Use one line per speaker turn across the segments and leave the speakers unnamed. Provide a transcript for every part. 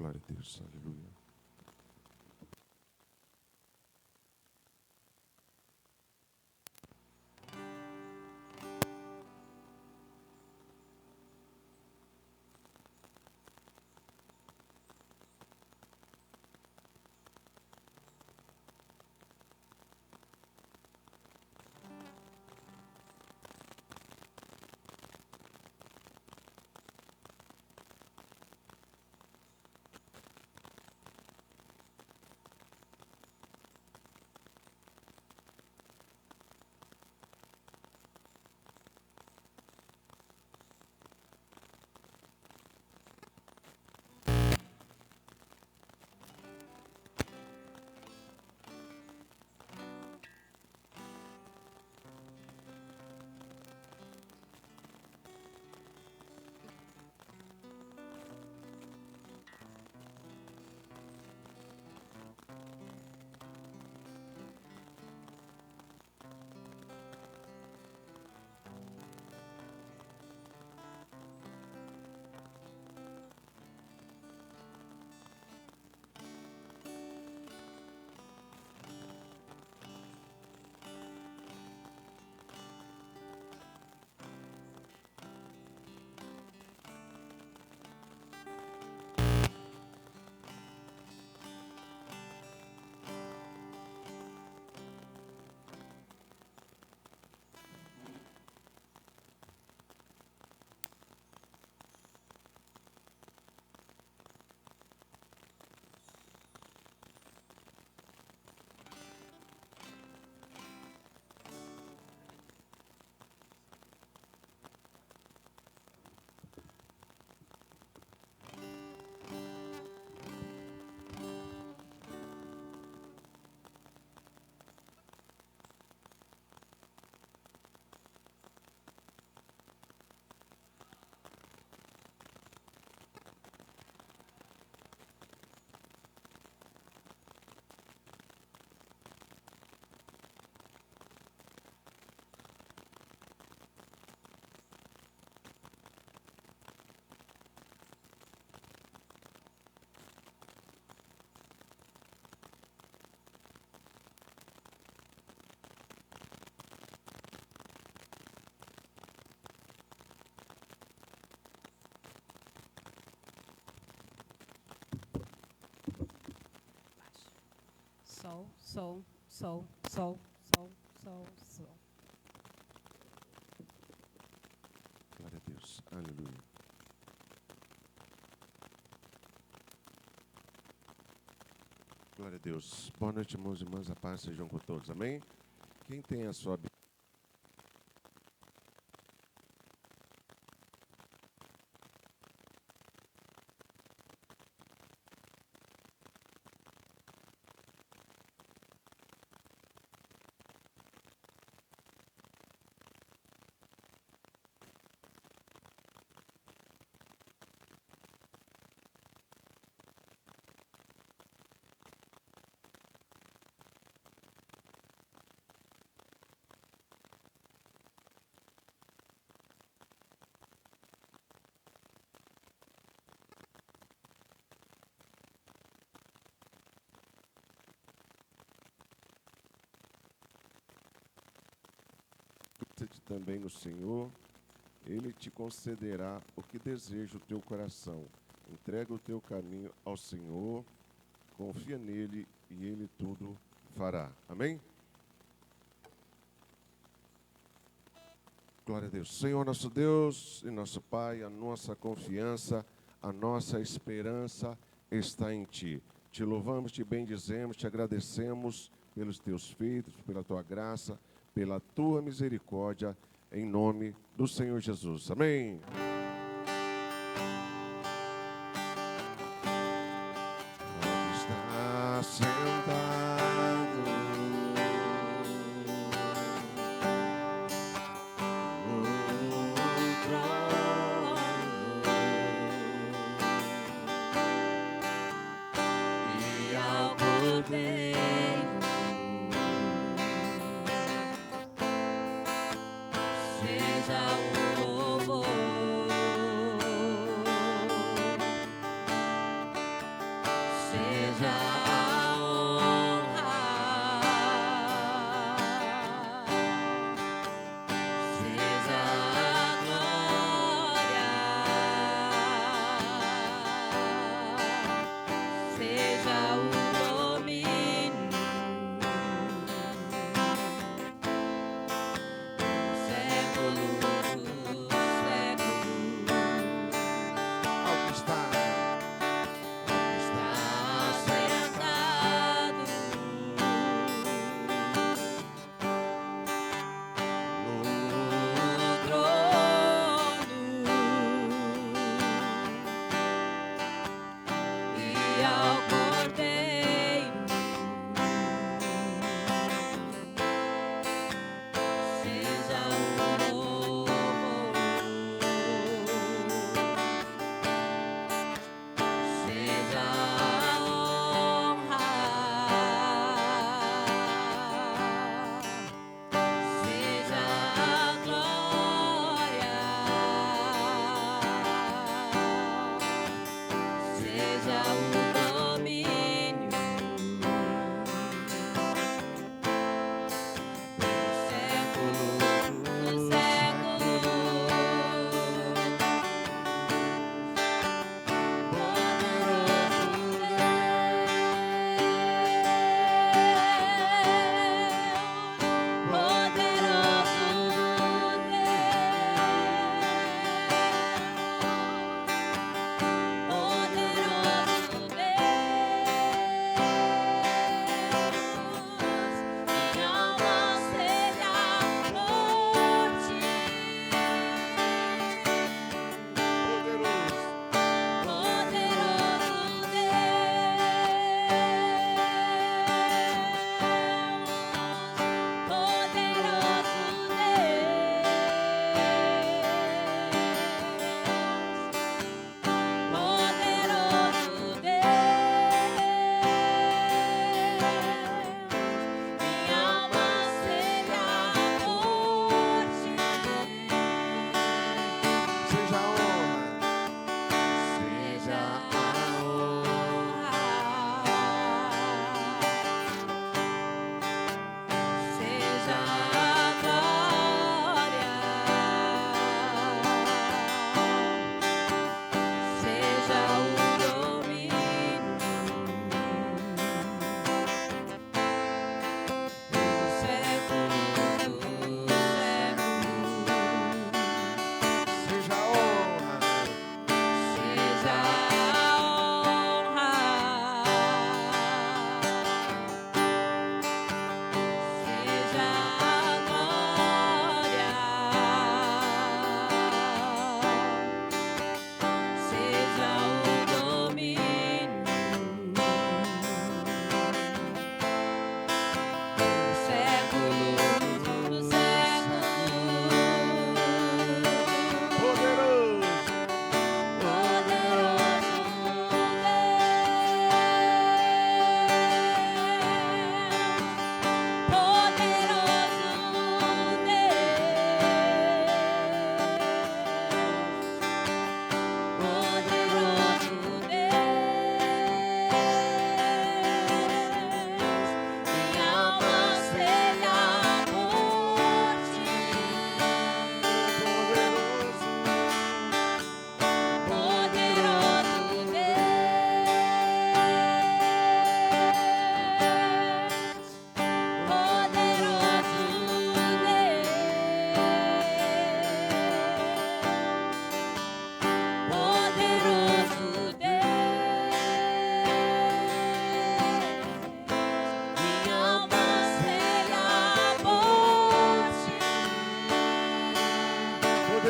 Glória a Deus, aleluia.
Sol, sol, sol, sol, sol, sol, sol.
Glória a Deus, aleluia. Glória a Deus. Boa noite, irmãos e irmãs. A paz sejam com todos. Amém? Quem tem a sua Bíblia? Também no Senhor, Ele te concederá o que deseja o teu coração. Entrega o teu caminho ao Senhor, confia nele e Ele tudo fará. Amém? Glória a Deus. Senhor nosso Deus e nosso Pai, a nossa confiança, a nossa esperança está em Ti. Te louvamos, te bendizemos, te agradecemos pelos teus feitos, pela tua graça, pela tua misericórdia, em nome do Senhor Jesus. Amém. Está sentado no trono
E ao poder seja o louvor.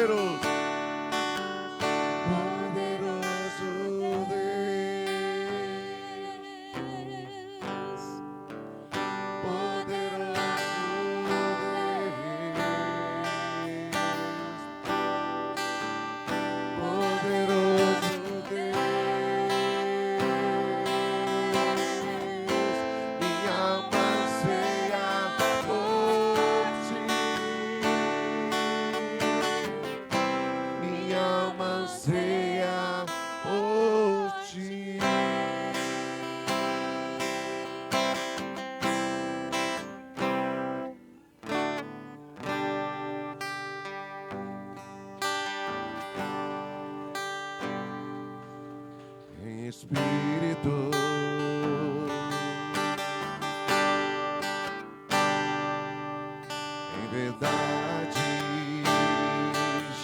poderoso. Espírito, em verdade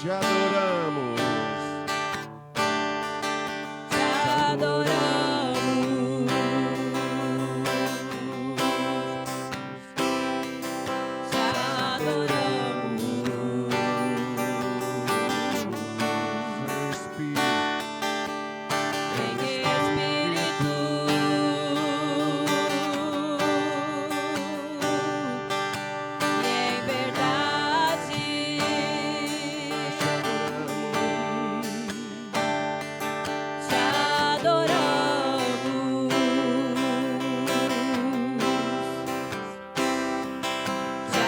te adoramos,
Te adoramos, te adoramos,
Espírito,
em Espírito e em verdade te adoramos, te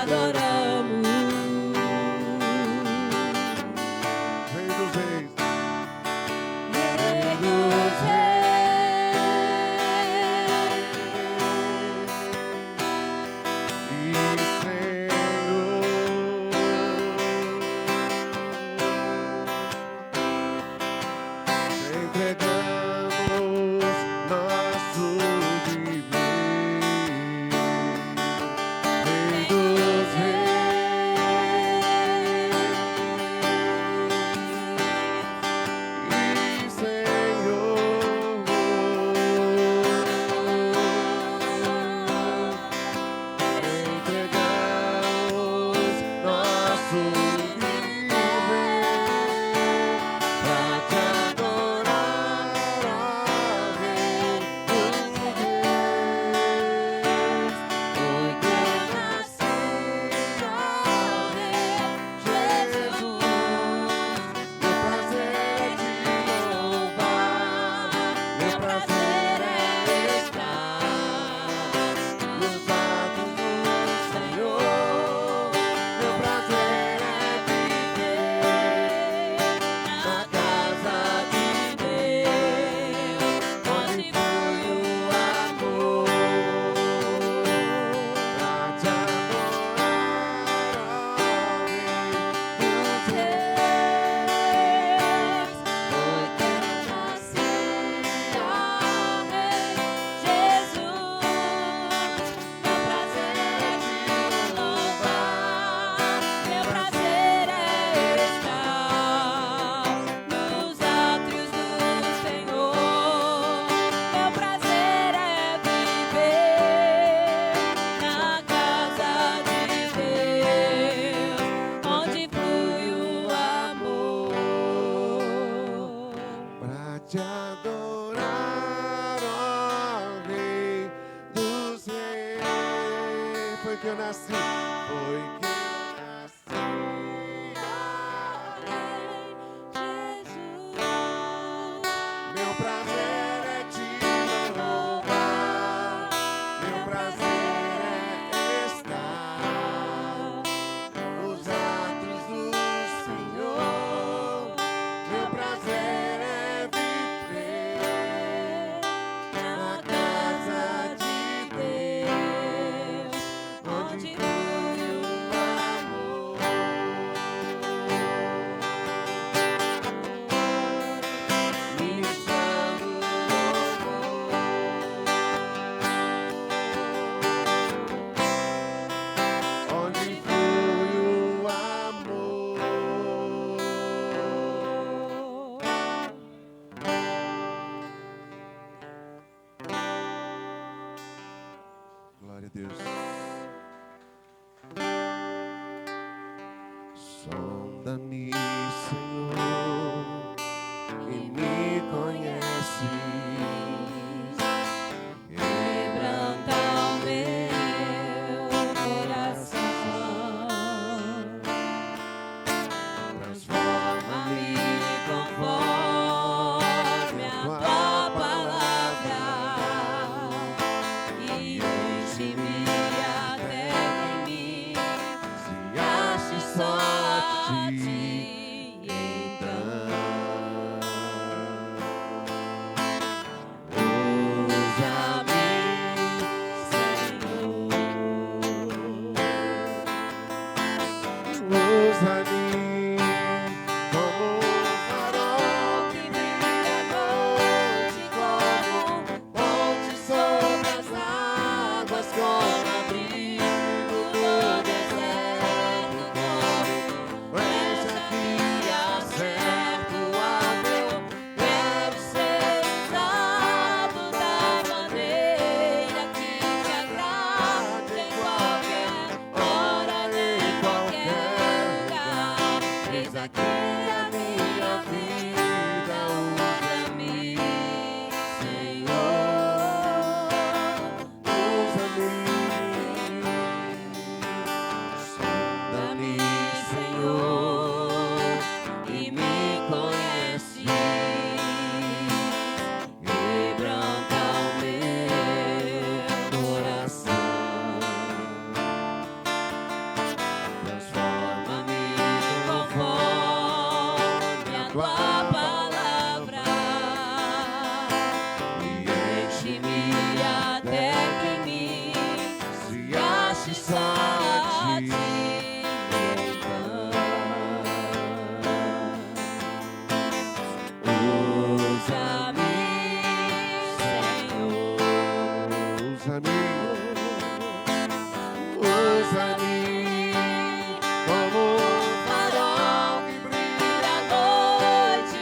adoramos,
Rei dos Reis,
Rei dos
e Senhor, entregamos nosso viver, Rei dos Reis e entregamos nosso viver pra te adorar, ó Rei dos Reis, porque nasceu, ó Rei Jesus. Meu prazer é te louvar, meu prazer é estar nos atos do Senhor. Meu prazer é viver na casa de Deus, onde flui o amor, pra te adorar, ó Rei dos Reis,
porque nasci, ó Rei Jesus. Meu prazer é te louvar, meu prazer é estar nos átrios do Senhor. Meu prazer é viver na casa de Deus, onde flui o amor.
pra te adorar, ó Rei dos Reis. Foi que eu nasci, foi que eu nasci, ó Rei. Meu prazer é te louvar, meu prazer é estar nos atos do Senhor. Meu prazer é viver na casa de Deus, onde flui o amor. Ministrando louvor, onde flui o amor. Glória a Deus. Som Sonda-me, Senhor, e me conheces.
Quebranta o meu coração, transforma-me conforme a tua palavra e enche-me até que me ache só a ti. Então usa-me, Senhor.
Usa-me como um farol
Que brilha à noite como ponte sobre as águas, como abrigo no deserto, como brecha que acerta o abro. Quero ser usado da maneira que te agrada, em qualquer hora, em qualquer lugar. Eis aqui a minha vida, usa-me, Senhor.
Usa-me,
Sonda-me, Senhor, e me conheces. Quebranta o meu coração, transforma-me conforme a tua palavra e enche-me até que me ache só a ti. Então usa-me, Senhor.
usa-me, usa-me como um farol que brilha
à noite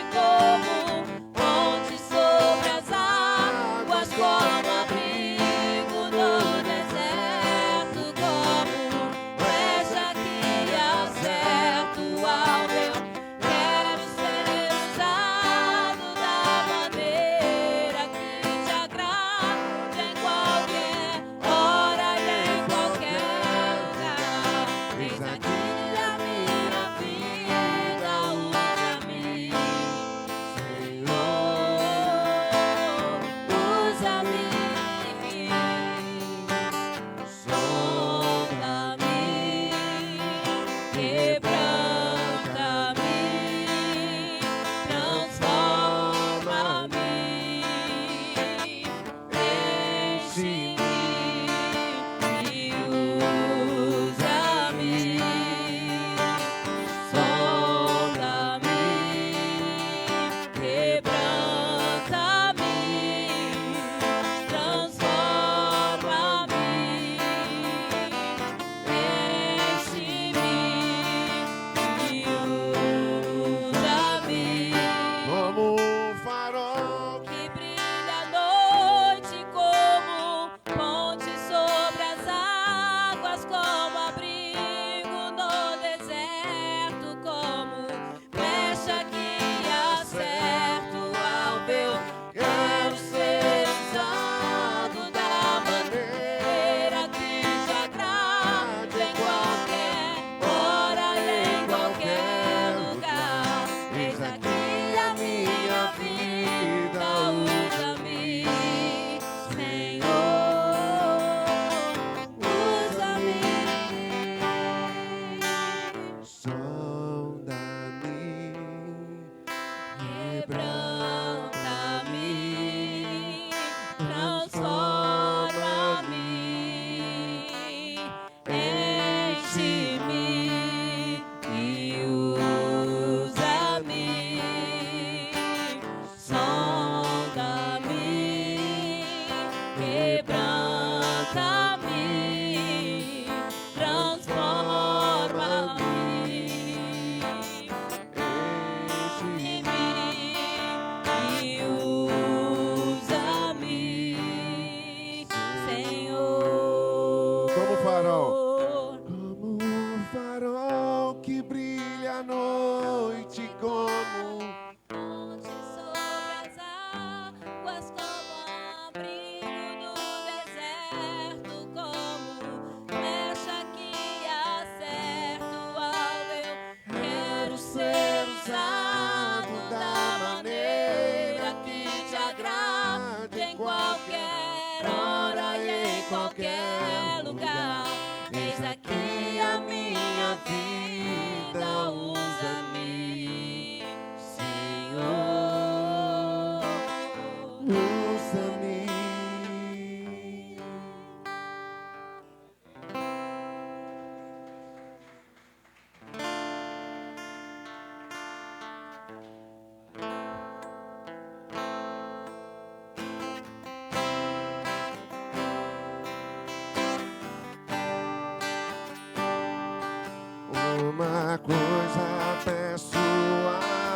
Uma coisa peço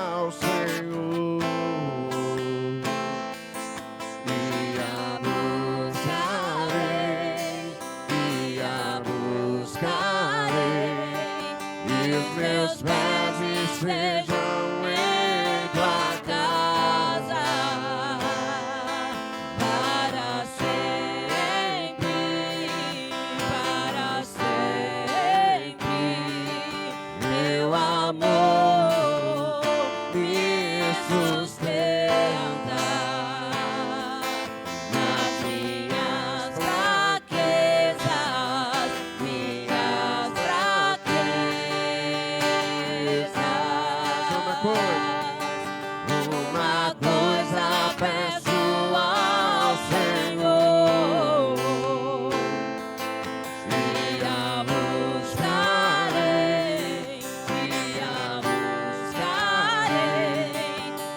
ao Senhor, e a buscarei, e a buscarei, e os meus pés estejam em tua casa para sempre, para sempre. Meu amor me sustenta nas minhas fraquezas, minhas fraquezas. Uma coisa peço ao Senhor, e a buscarei,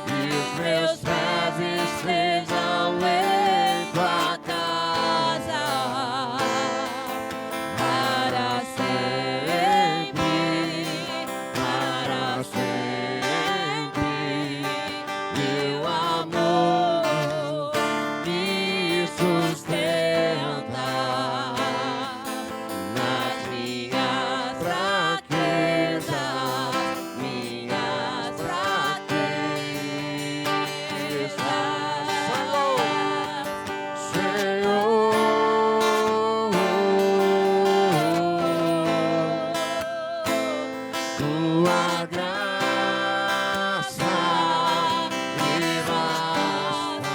e os meus pés estejam em tua casa para sempre, para sempre. Meu amor me sustenta nas minhas fraquezas, minhas fraquezas. Senhor, tua graça me basta,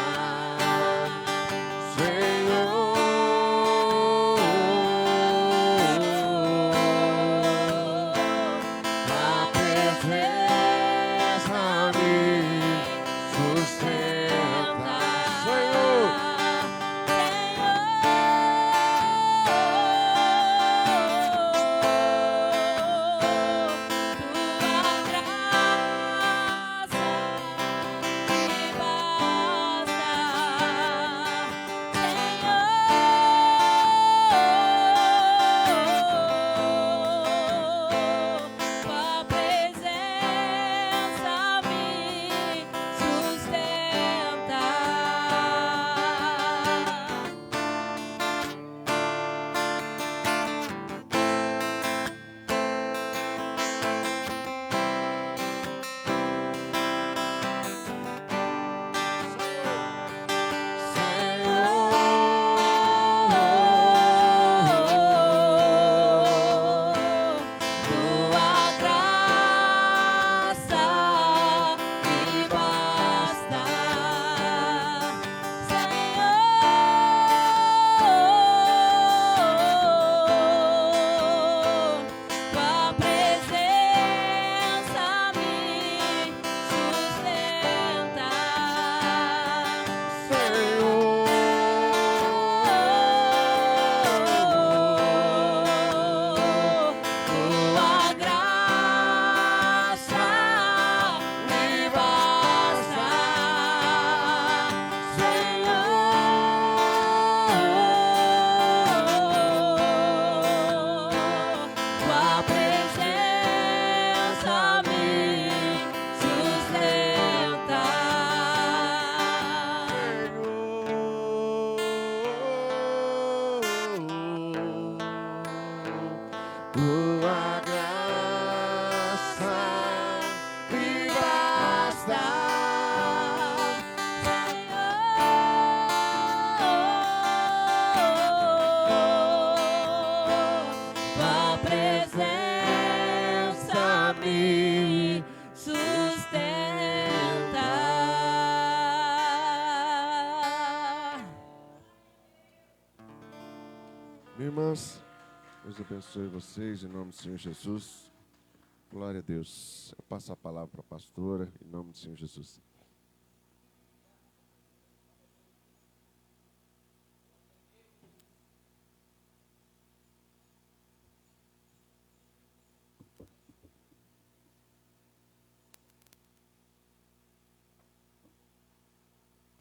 Senhor, a presença me sustenta, Senhor. Tua graça me basta, Senhor. Tua presença me sustenta. Minhas irmãs, Deus abençoe vocês em nome do Senhor Jesus. Glória a Deus. Eu passo a palavra para a pastora em nome do Senhor Jesus.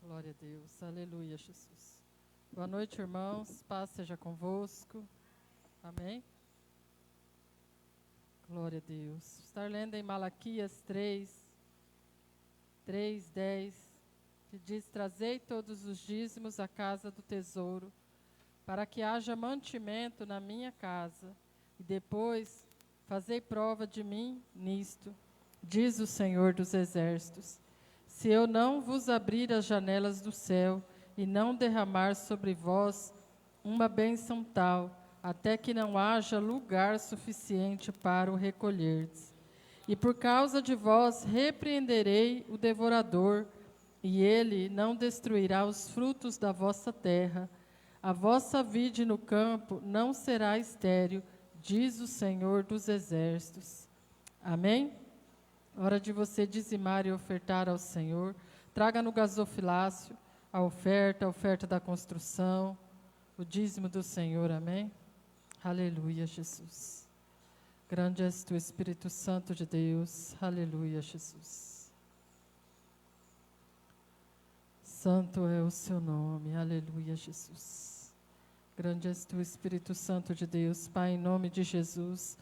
Glória a Deus. Aleluia, Jesus. Boa noite, irmãos. Paz seja convosco. Amém. Glória a Deus. Estar lendo em Malaquias 3:10, que diz: Trazei todos os dízimos à casa do tesouro, para que haja mantimento na minha casa, e depois fazei prova de mim nisto, diz o Senhor dos Exércitos. Se eu não vos abrir as janelas do céu, e não derramar sobre vós uma bênção tal, até que não haja lugar suficiente para o recolherdes. E por causa de vós repreenderei o devorador, e ele não destruirá os frutos da vossa terra. A vossa vide no campo não será estéril, diz o Senhor dos Exércitos. Amém? Hora de você dizimar e ofertar ao Senhor. Traga no gasofilácio a oferta da construção, o dízimo do Senhor, amém? Aleluia, Jesus. Grande és tu, Espírito Santo de Deus. Aleluia, Jesus. Santo é o seu nome. Aleluia, Jesus. Grande és tu, Espírito Santo de Deus. Pai, em nome de Jesus,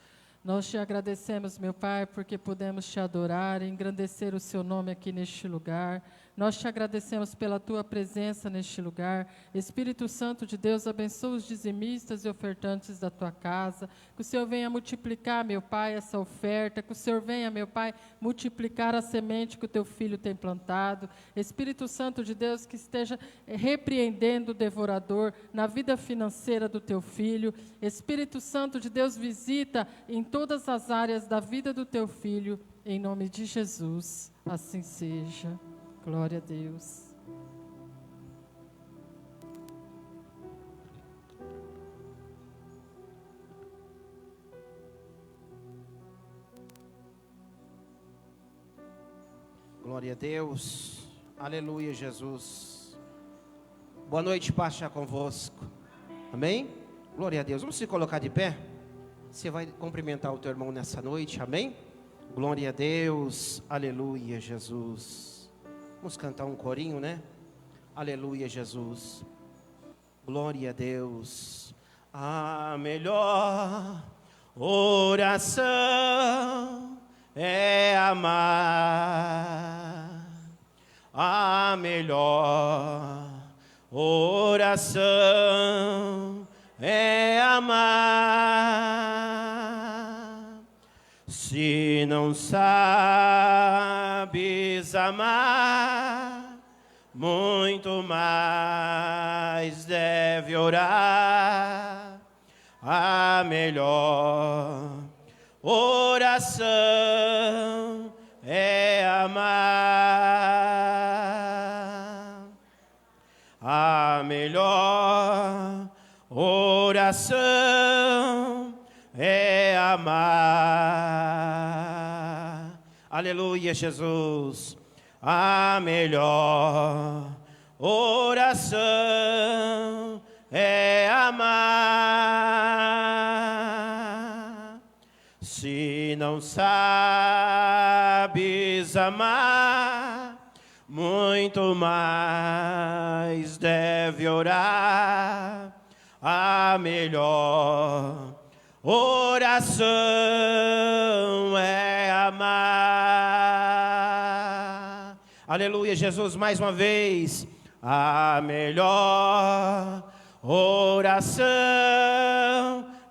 nós te agradecemos, meu Pai, porque podemos te adorar e engrandecer o seu nome aqui neste lugar. Nós te agradecemos pela tua presença neste lugar. Espírito Santo de Deus, abençoa os dizimistas e ofertantes da tua casa. Que o Senhor venha multiplicar, meu Pai, essa oferta. Que o Senhor venha, meu Pai, multiplicar a semente que o teu filho tem plantado. Espírito Santo de Deus, que esteja repreendendo o devorador na vida financeira do teu filho. Espírito Santo de Deus, visita em todas as áreas da vida do teu filho. Em nome de Jesus, assim seja. Glória a Deus.
Glória a Deus. Aleluia, Jesus. Boa noite, paz seja convosco. Amém? Glória a Deus. Vamos se colocar de pé. Você vai cumprimentar o teu irmão nessa noite. Amém? Glória a Deus. Aleluia, Jesus. Vamos cantar um corinho, né? Aleluia, Jesus. Glória a Deus. A melhor oração é amar. A melhor oração é amar. Se não sabes amar, muito mais deve orar. A melhor oração é amar. A melhor oração é amar. Aleluia, Jesus. A melhor oração é amar. Se não sabes amar, muito mais deve orar. A melhor oração é amar. Aleluia, Jesus, mais uma vez. A melhor oração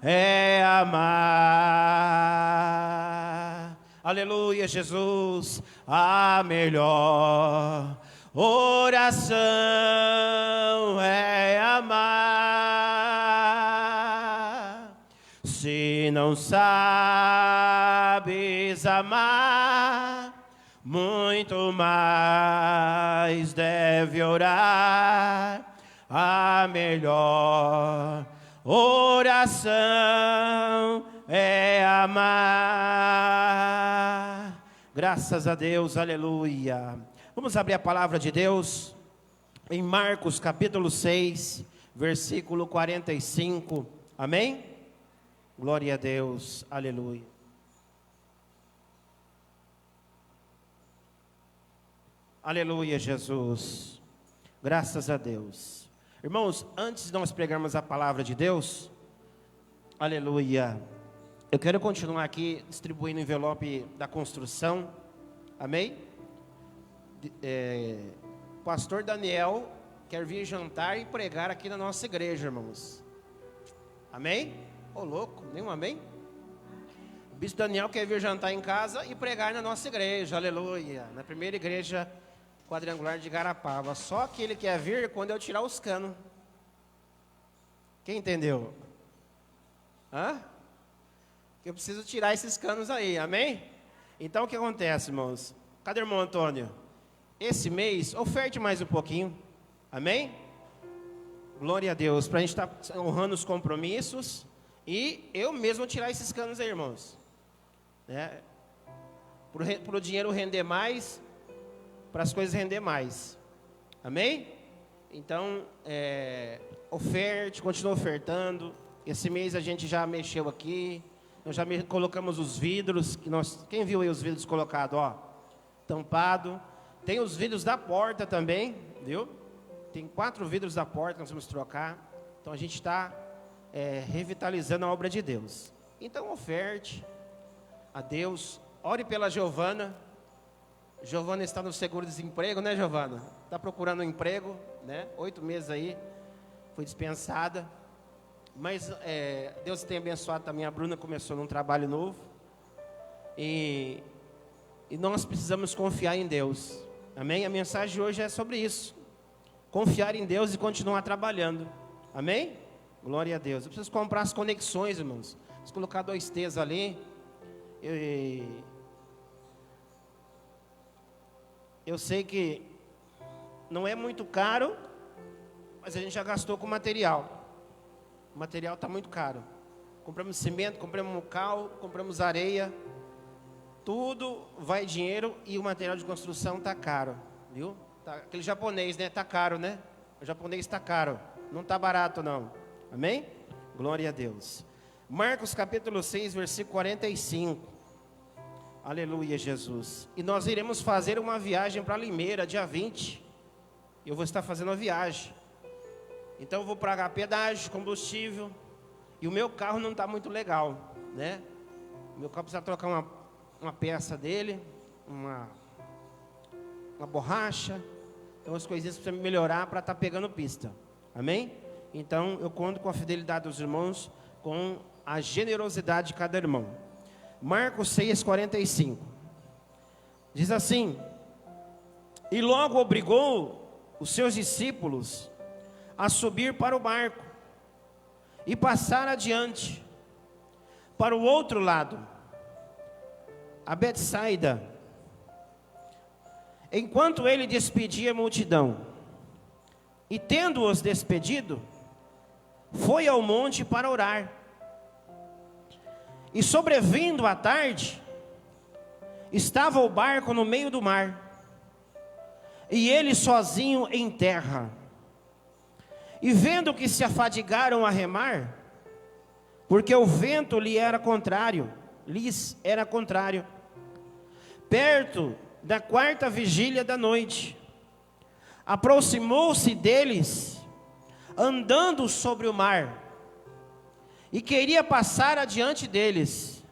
é amar. Aleluia, Jesus. A melhor oração é amar. Se não sabes amar, muito mais deve orar. A melhor oração é amar. Graças a Deus, aleluia. Vamos abrir a palavra de Deus em Marcos capítulo 6, versículo 45. Amém? Glória a Deus, aleluia. Aleluia, Jesus. Graças a Deus. Irmãos, antes de nós pregarmos a palavra de Deus, aleluia, Eu quero continuar aqui distribuindo o envelope da construção. Amém? Pastor Daniel quer vir jantar e pregar aqui na nossa igreja, irmãos. Amém? Ô, louco, nenhum amém? O bispo Daniel quer vir jantar em casa e pregar na nossa igreja, aleluia. Na primeira igreja quadrangular de Garapava. Só que ele quer vir quando eu tirar os canos. Quem entendeu? Hã? Eu preciso tirar esses canos aí, amém? Então o que acontece, irmãos? Cadê o irmão Antônio? Esse mês, oferte mais um pouquinho, amém? Glória a Deus, para a gente estar honrando os compromissos. E eu mesmo tirar esses canos aí, irmãos, né? Para o dinheiro render mais, para as coisas render mais, amém? Então, oferte, continua ofertando. Esse mês a gente já mexeu aqui, nós já colocamos os vidros, quem viu aí os vidros colocados, ó, tampado. Tem os vidros da porta também, viu? Tem 4 vidros da porta que nós vamos trocar. Então a gente está revitalizando a obra de Deus. Então oferte a Deus, ore pela Giovana. Giovana está no seguro-desemprego, né, Giovana? Está procurando um emprego, né? 8 meses aí, foi dispensada. Mas Deus tem abençoado também. A Bruna começou num trabalho novo. E nós precisamos confiar em Deus. Amém? A mensagem de hoje é sobre isso. Confiar em Deus e continuar trabalhando. Amém? Glória a Deus. Eu preciso comprar as conexões, irmãos. Preciso colocar 2 T's ali. Eu sei que não é muito caro, mas a gente já gastou com material. O material está muito caro. Compramos cimento, compramos cal, compramos areia. Tudo vai dinheiro e o material de construção está caro, viu? Aquele japonês, né? Está caro, né? O japonês está caro. Não está barato, não. Amém? Glória a Deus. Marcos capítulo 6, versículo 45. Aleluia, Jesus. E nós iremos fazer uma viagem para Limeira, dia 20. Eu vou estar fazendo a viagem. Então eu vou pagar pedágio, combustível. E o meu carro não está muito legal, né? O meu carro precisa trocar uma peça dele, uma borracha. Então as coisinhas precisam melhorar para estar pegando pista. Amém? Então eu conto com a fidelidade dos irmãos, com a generosidade de cada irmão. Marcos 6, 45. Diz assim: e logo obrigou os seus discípulos a subir para o barco e passar adiante para o outro lado, a Betsaida, enquanto ele despedia a multidão. E tendo-os despedido, foi ao monte para orar. E sobrevindo à tarde, estava o barco no meio do mar, e ele sozinho em terra. E vendo que se afadigaram a remar, porque o vento lhes era contrário, perto da 4ª vigília da noite, aproximou-se deles, andando sobre o mar, e queria passar adiante deles.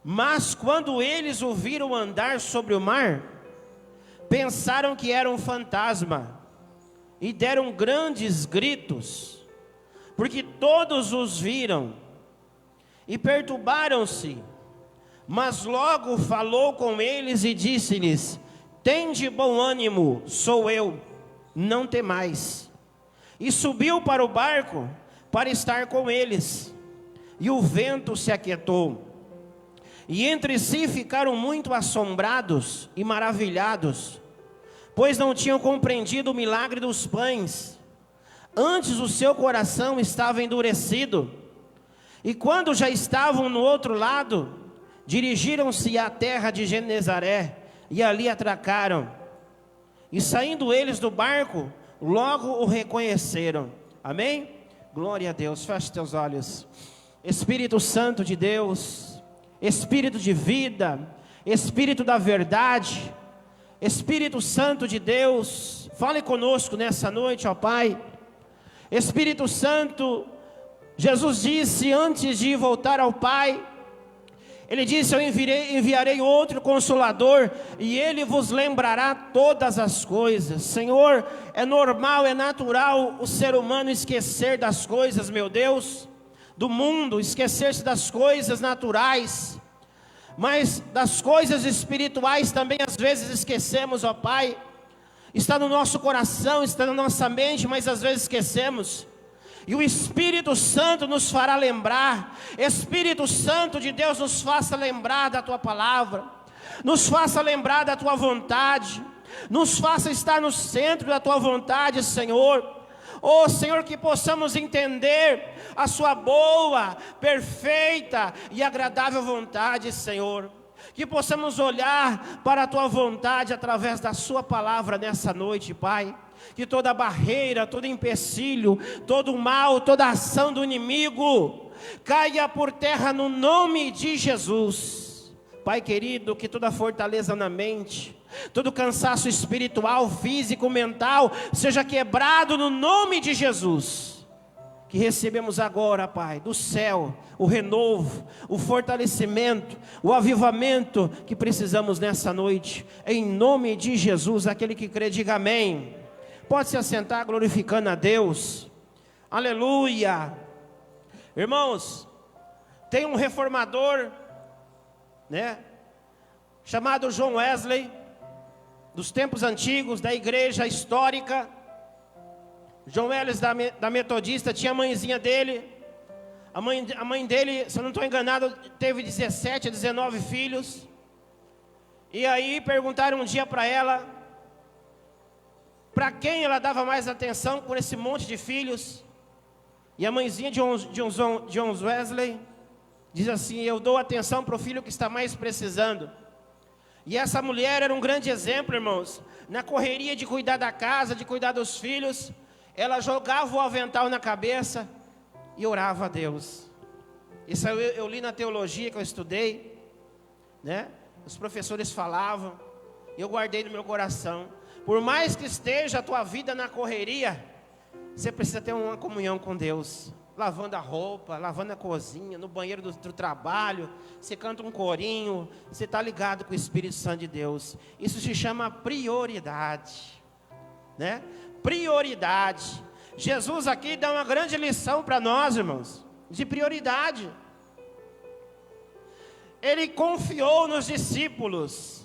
Mas quando eles o viram andar sobre o mar, pensaram que era um fantasma, e deram grandes gritos, porque todos os viram, e perturbaram-se. Mas logo falou com eles e disse-lhes: tende bom ânimo, sou eu, não temais. E subiu para o barco para estar com eles. E o vento se aquietou. E entre si ficaram muito assombrados e maravilhados, pois não tinham compreendido o milagre dos pães. Antes o seu coração estava endurecido. E quando já estavam no outro lado, dirigiram-se à terra de Genezaré, e ali atracaram. E saindo eles do barco, logo o reconheceram. Amém? Glória a Deus. Feche teus olhos. Espírito Santo de Deus, Espírito de vida, Espírito da verdade, Espírito Santo de Deus, fale conosco nessa noite, ó Pai. Espírito Santo, Jesus disse antes de voltar ao Pai, Ele disse: eu enviarei outro Consolador, e Ele vos lembrará todas as coisas. Senhor, é normal, é natural o ser humano esquecer das coisas, meu Deus, do mundo, esquecer-se das coisas naturais, mas das coisas espirituais também às vezes esquecemos, ó Pai. Está no nosso coração, está na nossa mente, mas às vezes esquecemos. E o Espírito Santo nos fará lembrar. Espírito Santo de Deus, nos faça lembrar da Tua palavra, nos faça lembrar da Tua vontade, nos faça estar no centro da Tua vontade, Senhor. Oh Senhor, que possamos entender a Sua boa, perfeita e agradável vontade, Senhor. Que possamos olhar para a Tua vontade através da Sua palavra nessa noite, Pai. Que toda barreira, todo empecilho, todo mal, toda ação do inimigo caia por terra no nome de Jesus. Pai querido, que toda fortaleza na mente, todo cansaço espiritual, físico, mental, seja quebrado no nome de Jesus. Que recebemos agora, Pai, do céu, o renovo, o fortalecimento, o avivamento que precisamos nessa noite, em nome de Jesus. Aquele que crê, diga amém. Pode se assentar glorificando a Deus, aleluia. Irmãos, tem um reformador, né, chamado John Wesley, dos tempos antigos, da igreja histórica. John Wesley da metodista, tinha a mãezinha dele. A mãe dele, se eu não estou enganado, teve 17 a 19 filhos. E aí perguntaram um dia para ela, para quem ela dava mais atenção por esse monte de filhos. E a mãezinha de John Wesley diz assim: eu dou atenção para o filho que está mais precisando. E essa mulher era um grande exemplo, irmãos. Na correria de cuidar da casa, de cuidar dos filhos, ela jogava o avental na cabeça e orava a Deus. Isso eu li na teologia que eu estudei, né? Os professores falavam, e eu guardei no meu coração. Por mais que esteja a tua vida na correria, você precisa ter uma comunhão com Deus. Lavando a roupa, lavando a cozinha, no banheiro do trabalho, você canta um corinho, você está ligado com o Espírito Santo de Deus. Isso se chama prioridade, né? Prioridade. Jesus aqui dá uma grande lição para nós, irmãos, de prioridade. Ele confiou nos discípulos.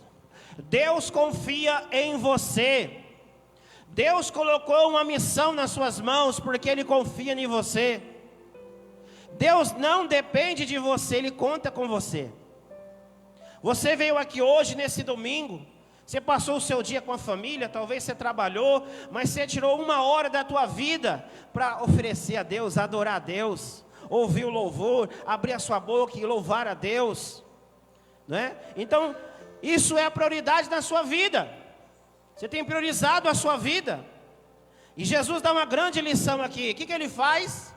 Deus confia em você. Deus colocou uma missão nas suas mãos, porque Ele confia em você. Deus não depende de você, Ele conta com você. Você veio aqui hoje, nesse domingo, você passou o seu dia com a família, talvez você trabalhou, mas você tirou uma hora da tua vida para oferecer a Deus, adorar a Deus, ouvir o louvor, abrir a sua boca e louvar a Deus, né? Então, isso é a prioridade da sua vida. Você tem priorizado a sua vida. E Jesus dá uma grande lição aqui. O que Ele faz?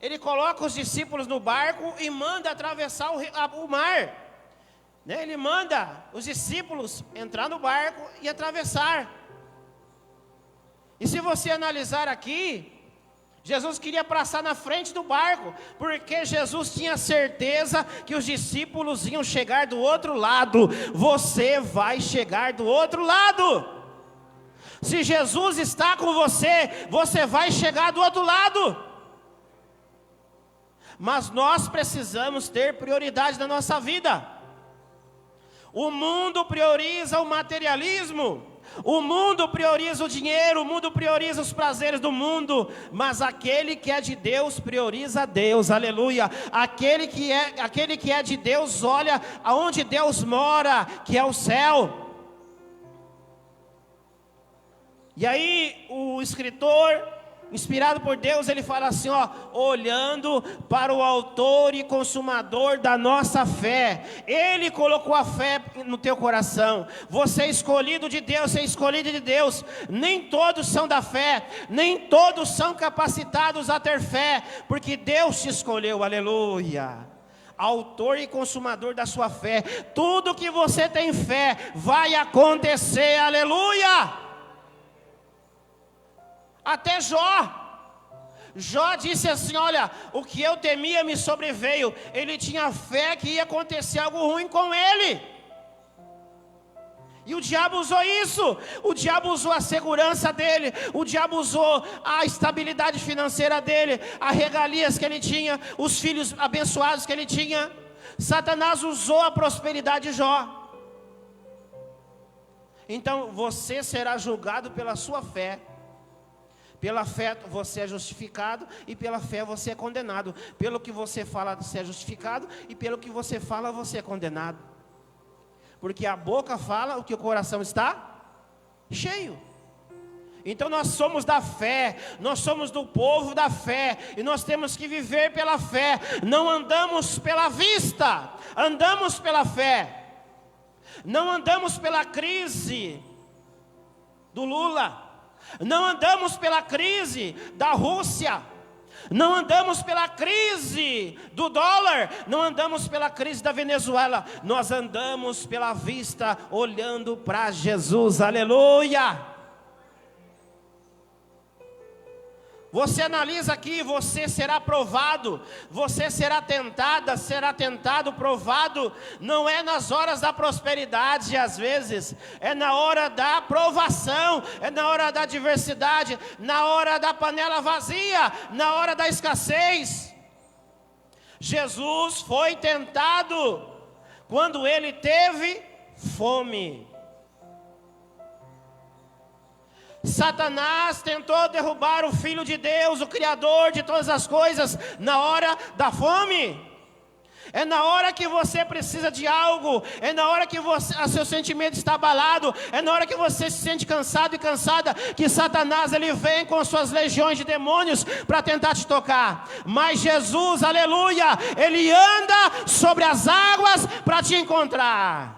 Ele coloca os discípulos no barco e manda atravessar o mar, né? Ele manda os discípulos entrar no barco e atravessar. E se você analisar aqui, Jesus queria passar na frente do barco, porque Jesus tinha certeza que os discípulos iam chegar do outro lado. Você vai chegar do outro lado. Se Jesus está com você, você vai chegar do outro lado. Mas nós precisamos ter prioridade na nossa vida. O mundo prioriza o materialismo, o mundo prioriza o dinheiro, o mundo prioriza os prazeres do mundo, mas aquele que é de Deus prioriza a Deus, aleluia. Aquele que é de Deus olha aonde Deus mora, que é o céu. E aí o escritor, inspirado por Deus, ele fala assim, ó: olhando para o autor e consumador da nossa fé. Ele colocou a fé no teu coração. Você é escolhido de Deus, você é escolhido de Deus. Nem todos são da fé, nem todos são capacitados a ter fé, porque Deus te escolheu, aleluia. Autor e consumador da sua fé. Tudo que você tem fé vai acontecer, aleluia. Até Jó, Jó disse assim: olha, o que eu temia me sobreveio. Ele tinha fé que ia acontecer algo ruim com ele. E o diabo usou isso. O diabo usou a segurança dele. O diabo usou a estabilidade financeira dele, as regalias que ele tinha, os filhos abençoados que ele tinha. Satanás usou a prosperidade de Jó. Então você será julgado pela sua fé. Pela fé você é justificado e pela fé você é condenado. Pelo que você fala você é justificado e pelo que você fala você é condenado. Porque a boca fala o que o coração está cheio. Então nós somos da fé, nós somos do povo da fé, e nós temos que viver pela fé. Não andamos pela vista, andamos pela fé. Não andamos pela crise do Lula. Não andamos pela crise da Rússia, não andamos pela crise do dólar, não andamos pela crise da Venezuela, nós andamos pela vista, olhando para Jesus, aleluia. Você analisa aqui, você será provado, você será tentada, será tentado, provado, não é nas horas da prosperidade às vezes, é na hora da provação, é na hora da adversidade, na hora da panela vazia, na hora da escassez. Jesus foi tentado quando ele teve fome. Satanás tentou derrubar o Filho de Deus, o Criador de todas as coisas, na hora da fome. É na hora que você precisa de algo, é na hora que seu sentimento está abalado, é na hora que você se sente cansado e cansada, que Satanás ele vem com suas legiões de demônios para tentar te tocar. Mas Jesus, aleluia, ele anda sobre as águas para te encontrar.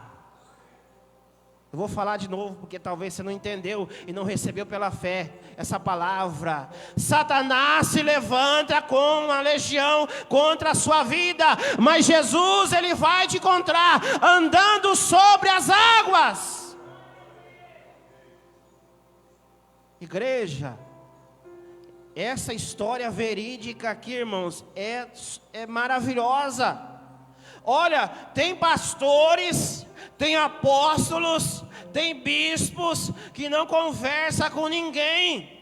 Eu vou falar de novo, porque talvez você não entendeu e não recebeu pela fé essa palavra. Satanás se levanta com uma legião contra a sua vida, mas Jesus ele vai te encontrar andando sobre as águas. Igreja, essa história verídica aqui, irmãos, é maravilhosa. Olha, tem pastores, tem apóstolos, tem bispos que não conversam com ninguém.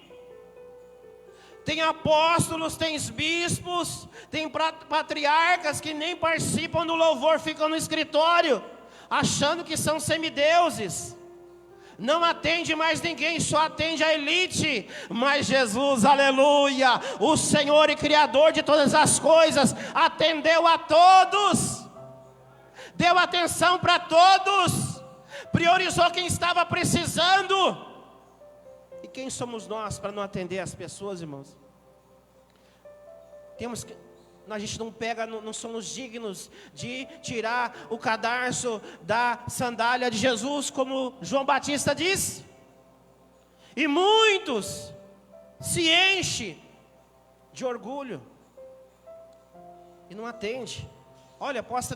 Tem apóstolos, tem bispos, tem patriarcas que nem participam do louvor, ficam no escritório, achando que são semideuses. Não atende mais ninguém, só atende a elite. Mas Jesus, aleluia, o Senhor e Criador de todas as coisas, atendeu a todos, deu atenção para todos, priorizou quem estava precisando. E quem somos nós para não atender as pessoas, irmãos? A gente não pega, não somos dignos de tirar o cadarço da sandália de Jesus, como João Batista diz. E muitos se enchem de orgulho e não atende. Olha, posta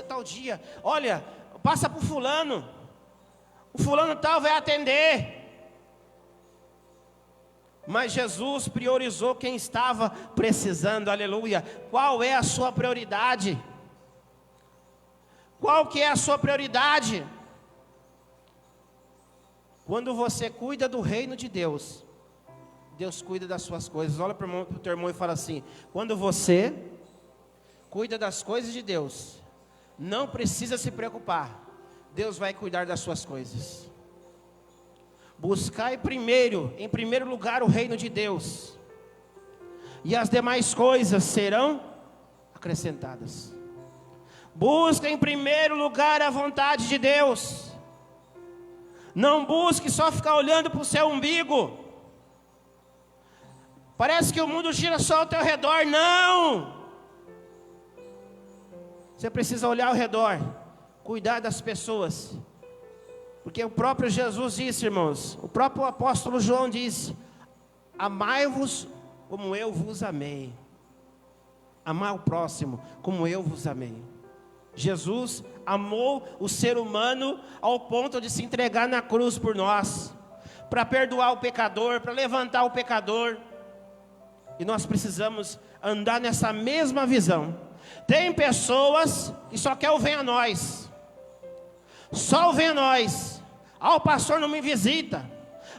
tal dia. Olha, passa para o fulano. O fulano tal vai atender. Mas Jesus priorizou quem estava precisando, aleluia. Qual é a sua prioridade? Qual que é a sua prioridade? Quando você cuida do reino de Deus, Deus cuida das suas coisas. Olha para o teu irmão e fala assim: quando você cuida das coisas de Deus, não precisa se preocupar, Deus vai cuidar das suas coisas. Buscai em primeiro lugar o reino de Deus, e as demais coisas serão acrescentadas. Busca em primeiro lugar a vontade de Deus. Não busque só ficar olhando para o seu umbigo. Parece que o mundo gira só ao teu redor. Não! Você precisa olhar ao redor, cuidar das pessoas. Porque o próprio Jesus disse, irmãos, o próprio apóstolo João disse: amai-vos como eu vos amei. Amar o próximo como eu vos amei. Jesus amou o ser humano ao ponto de se entregar na cruz por nós, para perdoar o pecador, para levantar o pecador. E nós precisamos andar nessa mesma visão. Tem pessoas que só querem o venha a nós. Só o venha a nós. Ah, o pastor não me visita.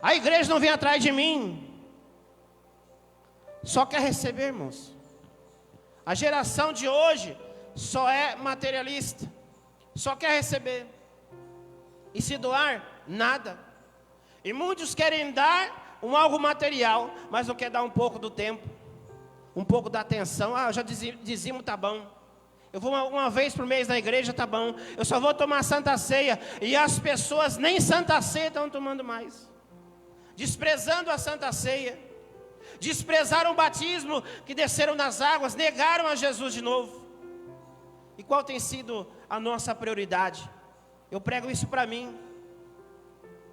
A igreja não vem atrás de mim. Só quer receber, irmãos. A geração de hoje só é materialista. Só quer receber. E se doar, nada. E muitos querem dar algo material, mas não quer dar um pouco do tempo, um pouco da atenção. Ah, eu já dizimo, tá bom. Eu vou uma vez por mês na igreja, tá bom. Eu só vou tomar Santa Ceia. E as pessoas nem Santa Ceia estão tomando mais. Desprezando a Santa Ceia. Desprezaram o batismo que desceram nas águas. Negaram a Jesus de novo. E qual tem sido a nossa prioridade? Eu prego isso para mim.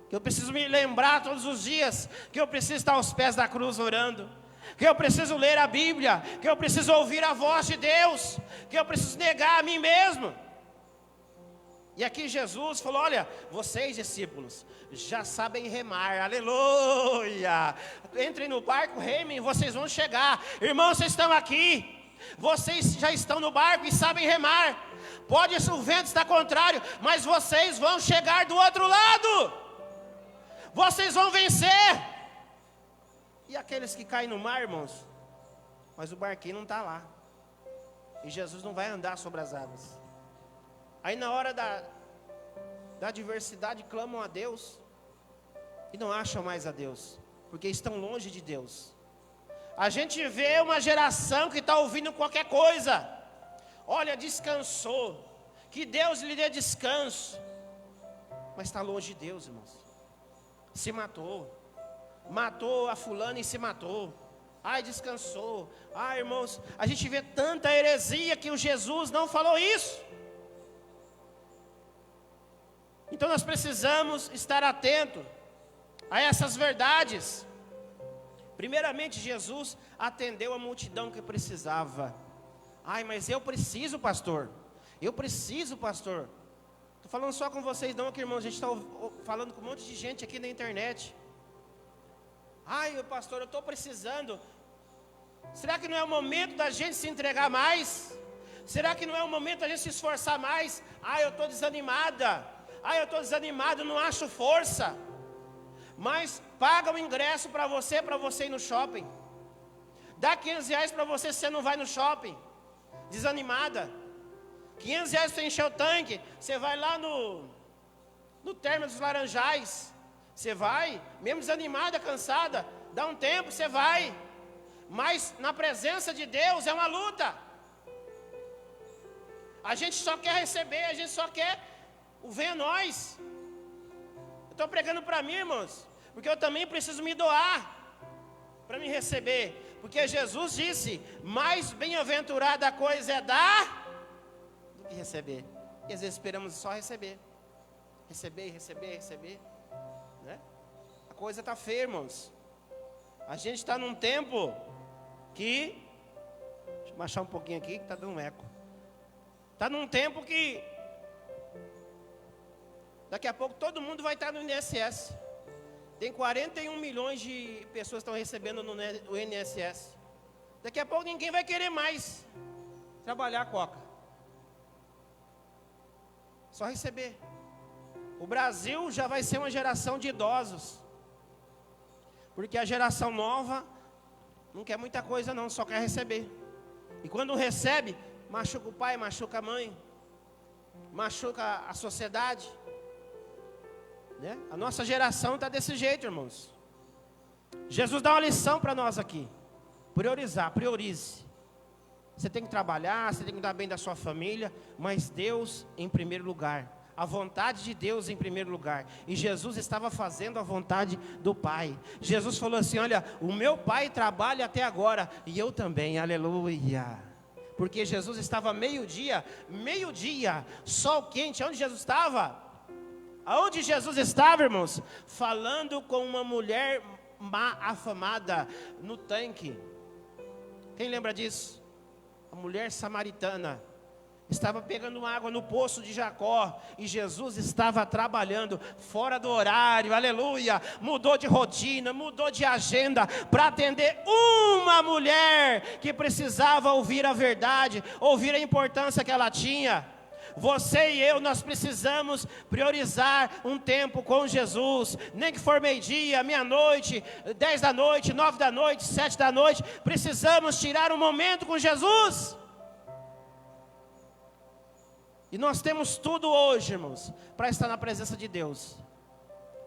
Que eu preciso me lembrar todos os dias que eu preciso estar aos pés da cruz orando, que eu preciso ler a Bíblia, que eu preciso ouvir a voz de Deus, que eu preciso negar a mim mesmo. E aqui Jesus falou: olha, vocês discípulos já sabem remar, aleluia, entrem no barco, remem, vocês vão chegar. Irmãos, vocês estão aqui, vocês já estão no barco e sabem remar. Pode o vento estar contrário, mas vocês vão chegar do outro lado. Vocês vão vencer. E aqueles que caem no mar, irmãos? Mas o barquinho não está lá. E Jesus não vai andar sobre as águas. Aí na hora da adversidade clamam a Deus. E não acham mais a Deus. Porque estão longe de Deus. A gente vê uma geração que está ouvindo qualquer coisa. Olha, descansou. Que Deus lhe dê descanso. Mas está longe de Deus, irmãos. Se matou. Matou a fulana e se matou. Ai, descansou. Ai, irmãos, a gente vê tanta heresia que o Jesus não falou isso. Então nós precisamos estar atentos a essas verdades. Primeiramente, Jesus atendeu a multidão que precisava. Ai, mas eu preciso, pastor. Eu preciso, pastor. Estou falando só com vocês não, que irmãos, a gente está falando com um monte de gente aqui na internet. Ai, pastor, eu estou precisando. Será que não é o momento da gente se entregar mais? Será que não é o momento da gente se esforçar mais? Ai, eu estou desanimada. Ai, eu estou desanimado, não acho força. Mas paga o ingresso para você ir no shopping. Dá R$500 para você não vai no shopping. Desanimada. R$500 para você encher o tanque. Você vai lá no Terma dos Laranjais. Você vai, mesmo desanimada, cansada. Dá um tempo, você vai. Mas na presença de Deus é uma luta. A gente só quer receber, a gente só quer o venha a nós. Eu estou pregando para mim, irmãos, porque eu também preciso me doar para me receber. Porque Jesus disse: mais bem-aventurada a coisa é dar do que receber. E às vezes esperamos só receber. Receber, né? A coisa está feia, irmãos. A gente está num tempo que, deixa eu baixar um pouquinho aqui que está dando um eco. Está num tempo que daqui a pouco todo mundo vai estar no INSS. Tem 41 milhões de pessoas que estão recebendo no INSS. Daqui a pouco ninguém vai querer mais trabalhar, Coca. Só receber. O Brasil já vai ser uma geração de idosos. Porque a geração nova não quer muita coisa não, só quer receber. E quando recebe, machuca o pai, machuca a mãe, machuca a sociedade, né? A nossa geração está desse jeito, irmãos. Jesus dá uma lição para nós aqui. Priorize. Você tem que trabalhar, você tem que cuidar bem da sua família, mas Deus em primeiro lugar. A vontade de Deus em primeiro lugar. E Jesus estava fazendo a vontade do Pai. Jesus falou assim: olha, o meu Pai trabalha até agora, e eu também, aleluia. Porque Jesus estava meio-dia, sol quente. Onde Jesus estava? Aonde Jesus estava, irmãos? Falando com uma mulher má afamada no tanque. Quem lembra disso? A mulher samaritana. estava pegando água no poço de Jacó, e Jesus estava trabalhando fora do horário, aleluia, mudou de rotina, mudou de agenda, para atender uma mulher que precisava ouvir a verdade, ouvir a importância que ela tinha. Você e eu, nós precisamos priorizar um tempo com Jesus, nem que for meio-dia, meia-noite, 10 da noite, 9 da noite, 7 da noite, precisamos tirar um momento com Jesus. E nós temos tudo hoje, irmãos, para estar na presença de Deus,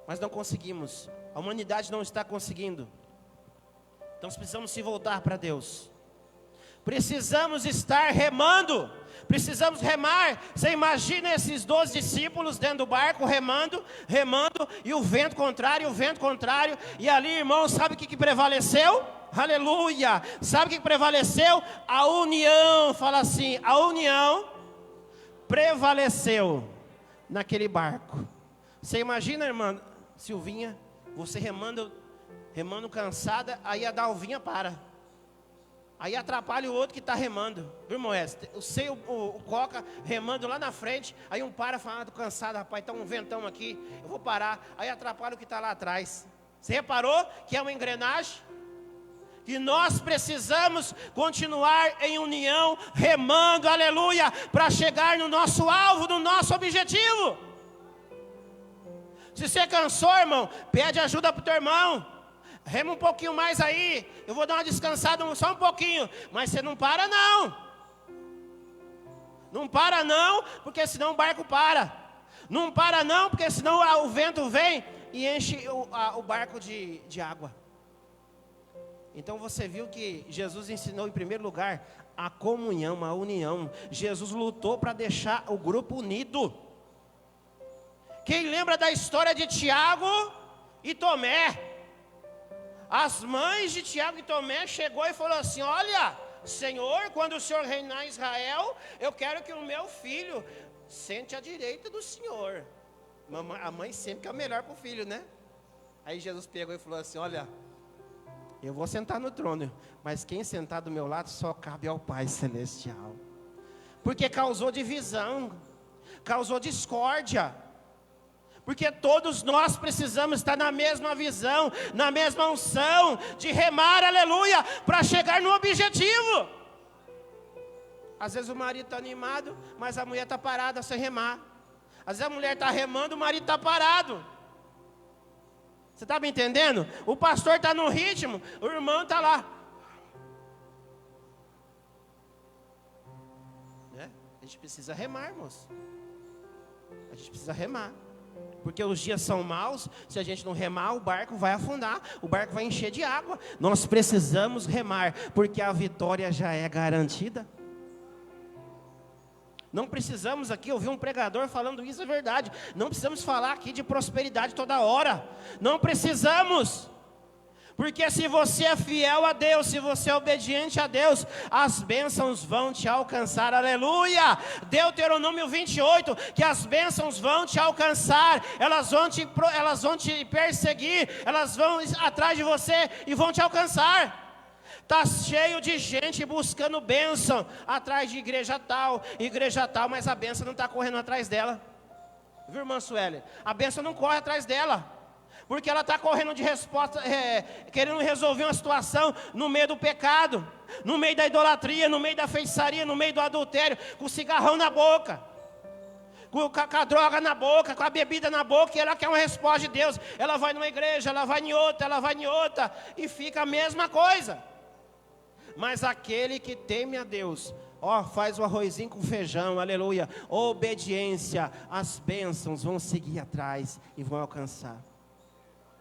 mas não conseguimos, a humanidade não está conseguindo. Então nós precisamos se voltar para Deus, precisamos estar remando, precisamos remar. Você imagina esses 12 discípulos dentro do barco, remando, e o vento contrário, e ali, irmãos, sabe o que prevaleceu? Aleluia! Sabe o que prevaleceu? A união. Fala assim, a união prevaleceu naquele barco. Você imagina, irmã Silvinha, você remando cansada, aí a Dalvinha para, aí atrapalha o outro que está remando, viu, Moés? O Coca remando lá na frente, aí um para, fala, estou cansado, rapaz, está um ventão aqui, eu vou parar, aí atrapalha o que está lá atrás. Você reparou que é uma engrenagem? Que nós precisamos continuar em união, remando, aleluia, para chegar no nosso alvo, no nosso objetivo. Se você cansou, irmão, pede ajuda para o teu irmão, rema um pouquinho mais aí, eu vou dar uma descansada só um pouquinho, mas você não para não. Não para não, porque senão o barco para. Não para não, porque senão o vento vem e enche o barco de água. Então você viu que Jesus ensinou em primeiro lugar a comunhão, a união. Jesus lutou para deixar o grupo unido. Quem lembra da história de Tiago e Tomé? As mães de Tiago e Tomé chegou e falou assim: olha, Senhor, quando o Senhor reinar em Israel, eu quero que o meu filho sente à direita do Senhor. A mãe sempre que é o melhor para o filho, né? Aí Jesus pegou e falou assim: olha, eu vou sentar no trono, mas quem sentar do meu lado só cabe ao Pai Celestial. Porque causou divisão, causou discórdia. Porque todos nós precisamos estar na mesma visão, na mesma unção, de remar, aleluia, para chegar no objetivo. Às vezes o marido está animado, mas a mulher está parada sem remar. Às vezes a mulher está remando, o marido está parado. Você está me entendendo? O pastor está no ritmo, o irmão está lá. A gente precisa remar, irmãos. A gente precisa remar. Porque os dias são maus, se a gente não remar, o barco vai afundar, o barco vai encher de água. Nós precisamos remar, porque a vitória já é garantida. Não precisamos aqui ouvir um pregador falando isso, é verdade. Não precisamos falar aqui de prosperidade toda hora. Não precisamos. Porque se você é fiel a Deus, se você é obediente a Deus, as bênçãos vão te alcançar, aleluia. Deuteronômio 28, que as bênçãos vão te alcançar, elas vão te perseguir, elas vão atrás de você e vão te alcançar. Está cheio de gente buscando bênção atrás de igreja tal, mas a bênção não está correndo atrás dela. Viu, irmã Sueli? A bênção não corre atrás dela, porque ela está correndo de resposta, querendo resolver uma situação no meio do pecado, no meio da idolatria, no meio da feitiçaria, no meio do adultério, com o cigarrão na boca, com a droga na boca, com a bebida na boca, e ela quer uma resposta de Deus. Ela vai numa igreja, ela vai em outra, e fica a mesma coisa. Mas aquele que teme a Deus, faz o arrozinho com feijão, aleluia, obediência, as bênçãos vão seguir atrás e vão alcançar.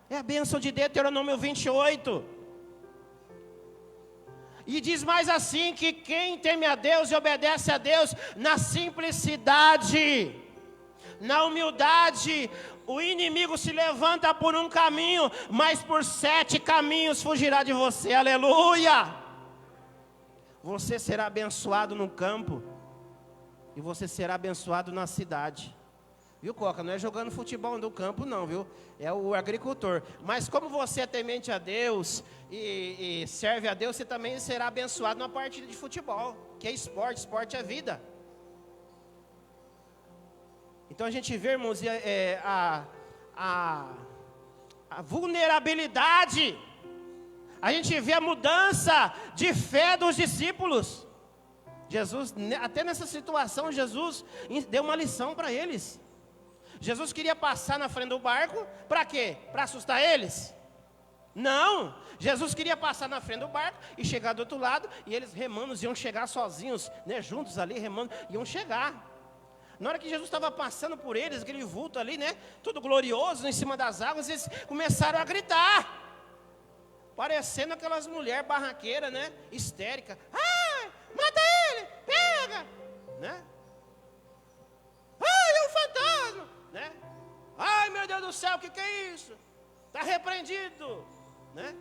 É a bênção de Deuteronômio 28. E diz mais assim, que quem teme a Deus e obedece a Deus na simplicidade, na humildade, o inimigo se levanta por um caminho, mas por 7 caminhos fugirá de você, aleluia. Você será abençoado no campo, e você será abençoado na cidade. Viu, Coca? Não é jogando futebol no campo não, viu? É o agricultor. Mas como você é temente a Deus e serve a Deus, você também será abençoado na partida de futebol, que é esporte é vida. Então a gente vê, irmãos, a vulnerabilidade, a gente vê a mudança de fé dos discípulos. Jesus, até nessa situação, Jesus deu uma lição para eles. Jesus queria passar na frente do barco, para quê? Para assustar eles? Não, Jesus queria passar na frente do barco e chegar do outro lado, e eles remando, iam chegar sozinhos, né, juntos ali, remando, iam chegar. Na hora que Jesus estava passando por eles, aquele vulto ali, né, tudo glorioso em cima das águas, eles começaram a gritar, parecendo aquelas mulheres barraqueiras, né, histéricas. Ah, mata ele, pega, né? Ai, é um fantasma, né? Ai, meu Deus do céu, o que é isso? Está repreendido, né?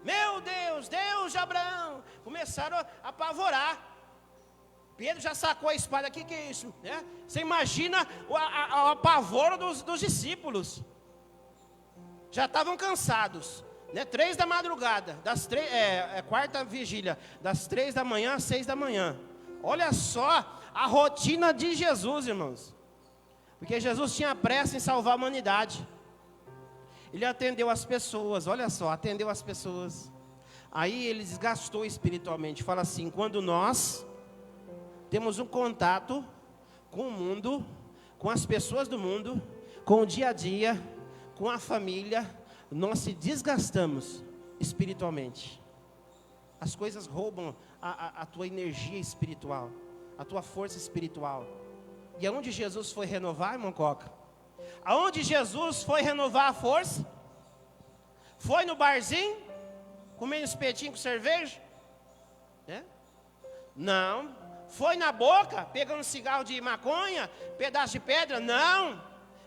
Meu Deus, Deus de Abraão. Começaram a apavorar. Pedro já sacou a espada, o que é isso? Né? Você imagina o apavoro dos discípulos. Já estavam cansados, né? 3 da madrugada, quarta vigília, das 3 da manhã às 6 da manhã. Olha só a rotina de Jesus, irmãos. Porque Jesus tinha pressa em salvar a humanidade. Ele atendeu as pessoas, olha só, atendeu as pessoas. Aí ele desgastou espiritualmente. Fala assim, quando nós temos um contato com o mundo, com as pessoas do mundo, com o dia a dia, com a família, nós se desgastamos espiritualmente. As coisas roubam a tua energia espiritual, a tua força espiritual. E aonde Jesus foi renovar, irmão Coca? Aonde Jesus foi renovar a força? Foi no barzinho, comendo espetinho com cerveja? Né? Não. Foi na boca, pegando cigarro de maconha, pedaço de pedra? Não.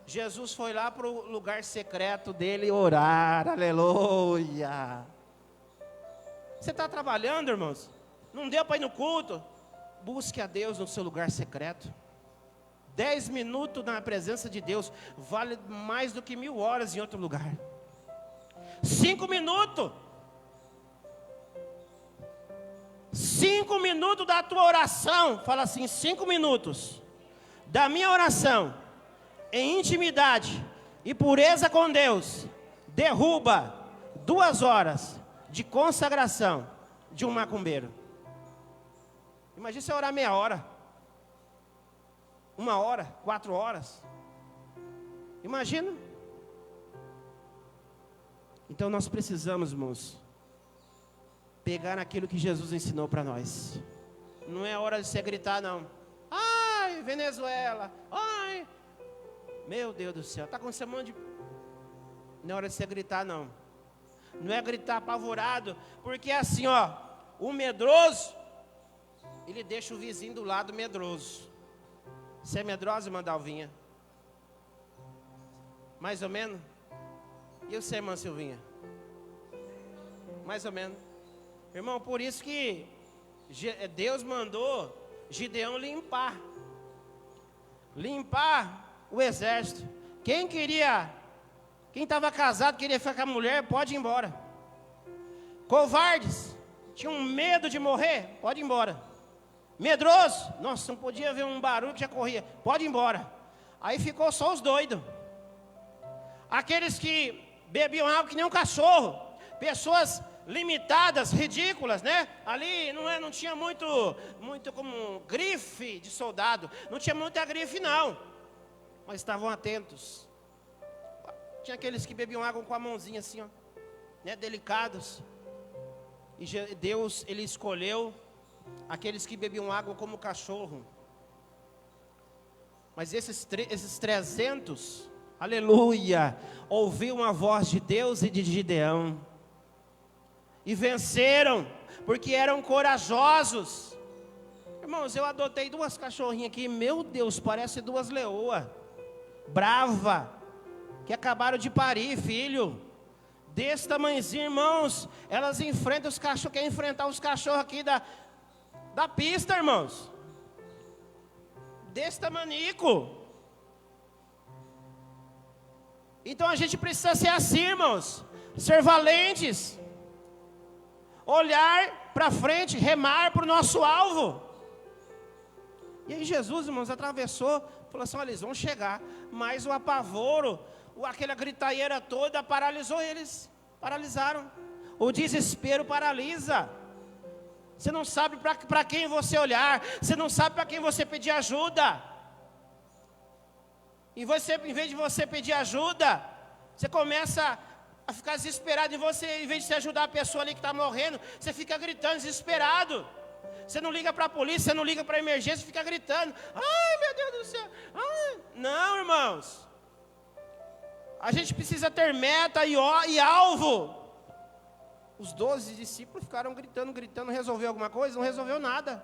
Jesus foi lá para o lugar secreto dele orar, aleluia. Você está trabalhando, irmãos? Não deu para ir no culto? Busque a Deus no seu lugar secreto. 10 minutos na presença de Deus vale mais do que 1000 horas em outro lugar. 5 minutos. 5 minutos da tua oração. Fala assim, 5 minutos da minha oração, em intimidade e pureza com Deus, derruba 2 horas de consagração de um macumbeiro. Imagina você orar meia hora, 1 hora, 4 horas. Imagina. Então nós precisamos, irmãos, pegar aquilo que Jesus ensinou para nós. Não é hora de você gritar, não. Ai, Venezuela. Ai, meu Deus do céu. Está acontecendo um monte de... Não é hora de você gritar, não. Não é gritar apavorado. Porque é assim, ó. O medroso, ele deixa o vizinho do lado medroso. Você é medrosa, irmã Dalvinha? Mais ou menos? E você, irmã Silvinha? Mais ou menos. Irmão, por isso que Deus mandou Gideão limpar o exército. Quem estava casado, queria ficar com a mulher, pode ir embora. Covardes, tinham medo de morrer, pode ir embora. Medroso, nossa, não podia ver um barulho que já corria, pode ir embora. Aí ficou só os doidos. Aqueles que bebiam água que nem um cachorro. Pessoas limitadas, ridículas, né? Ali não tinha muito como grife de soldado. Não tinha muita grife, não. Mas estavam atentos. Tinha aqueles que bebiam água com a mãozinha assim, ó, né? Delicados. E Deus, Ele escolheu aqueles que bebiam água como cachorro. Mas esses 300, aleluia, ouviram a voz de Deus e de Gideão. E venceram, porque eram corajosos. Irmãos, eu adotei 2 cachorrinhas aqui. Meu Deus, parece 2 leoas. Brava, que acabaram de parir, filho. Desse tamanhozinho, irmãos. Elas enfrentam os cachorros, querem enfrentar os cachorros aqui da pista, irmãos. Desse tamanico. Então a gente precisa ser assim, irmãos. Ser valentes. Olhar para frente, remar para o nosso alvo. E aí Jesus, irmãos, atravessou, Falou assim, olha, eles vão chegar. Mas o apavoro, aquela gritaeira toda paralisou eles. Paralisaram. O desespero paralisa. Você não sabe para quem você olhar. Você não sabe para quem você pedir ajuda. Em vez de você pedir ajuda, você começa a ficar desesperado. E você, em vez de você ajudar a pessoa ali que está morrendo, você fica gritando desesperado. Você não liga para a polícia, você não liga para a emergência, fica gritando. Ai, meu Deus do céu. Ai. Não, irmãos. A gente precisa ter meta e alvo. Os 12 discípulos ficaram gritando. Resolveu alguma coisa? Não resolveu nada.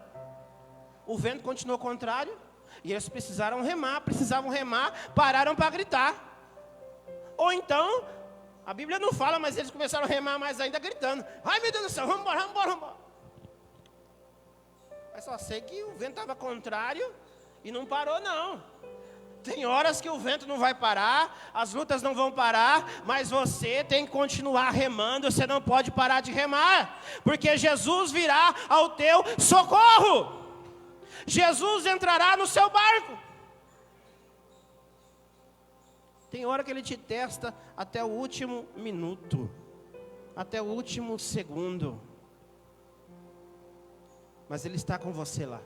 O vento continuou contrário. E eles precisavam remar, pararam para gritar. Ou então, a Bíblia não fala, mas eles começaram a remar mais ainda gritando. Ai, meu Deus do céu, vamos embora. Mas só sei que o vento estava contrário e não parou não. Tem horas que o vento não vai parar, as lutas não vão parar, mas você tem que continuar remando, você não pode parar de remar, porque Jesus virá ao teu socorro. Jesus entrará no seu barco. Tem hora que Ele te testa até o último minuto, até o último segundo. Mas Ele está com você lá.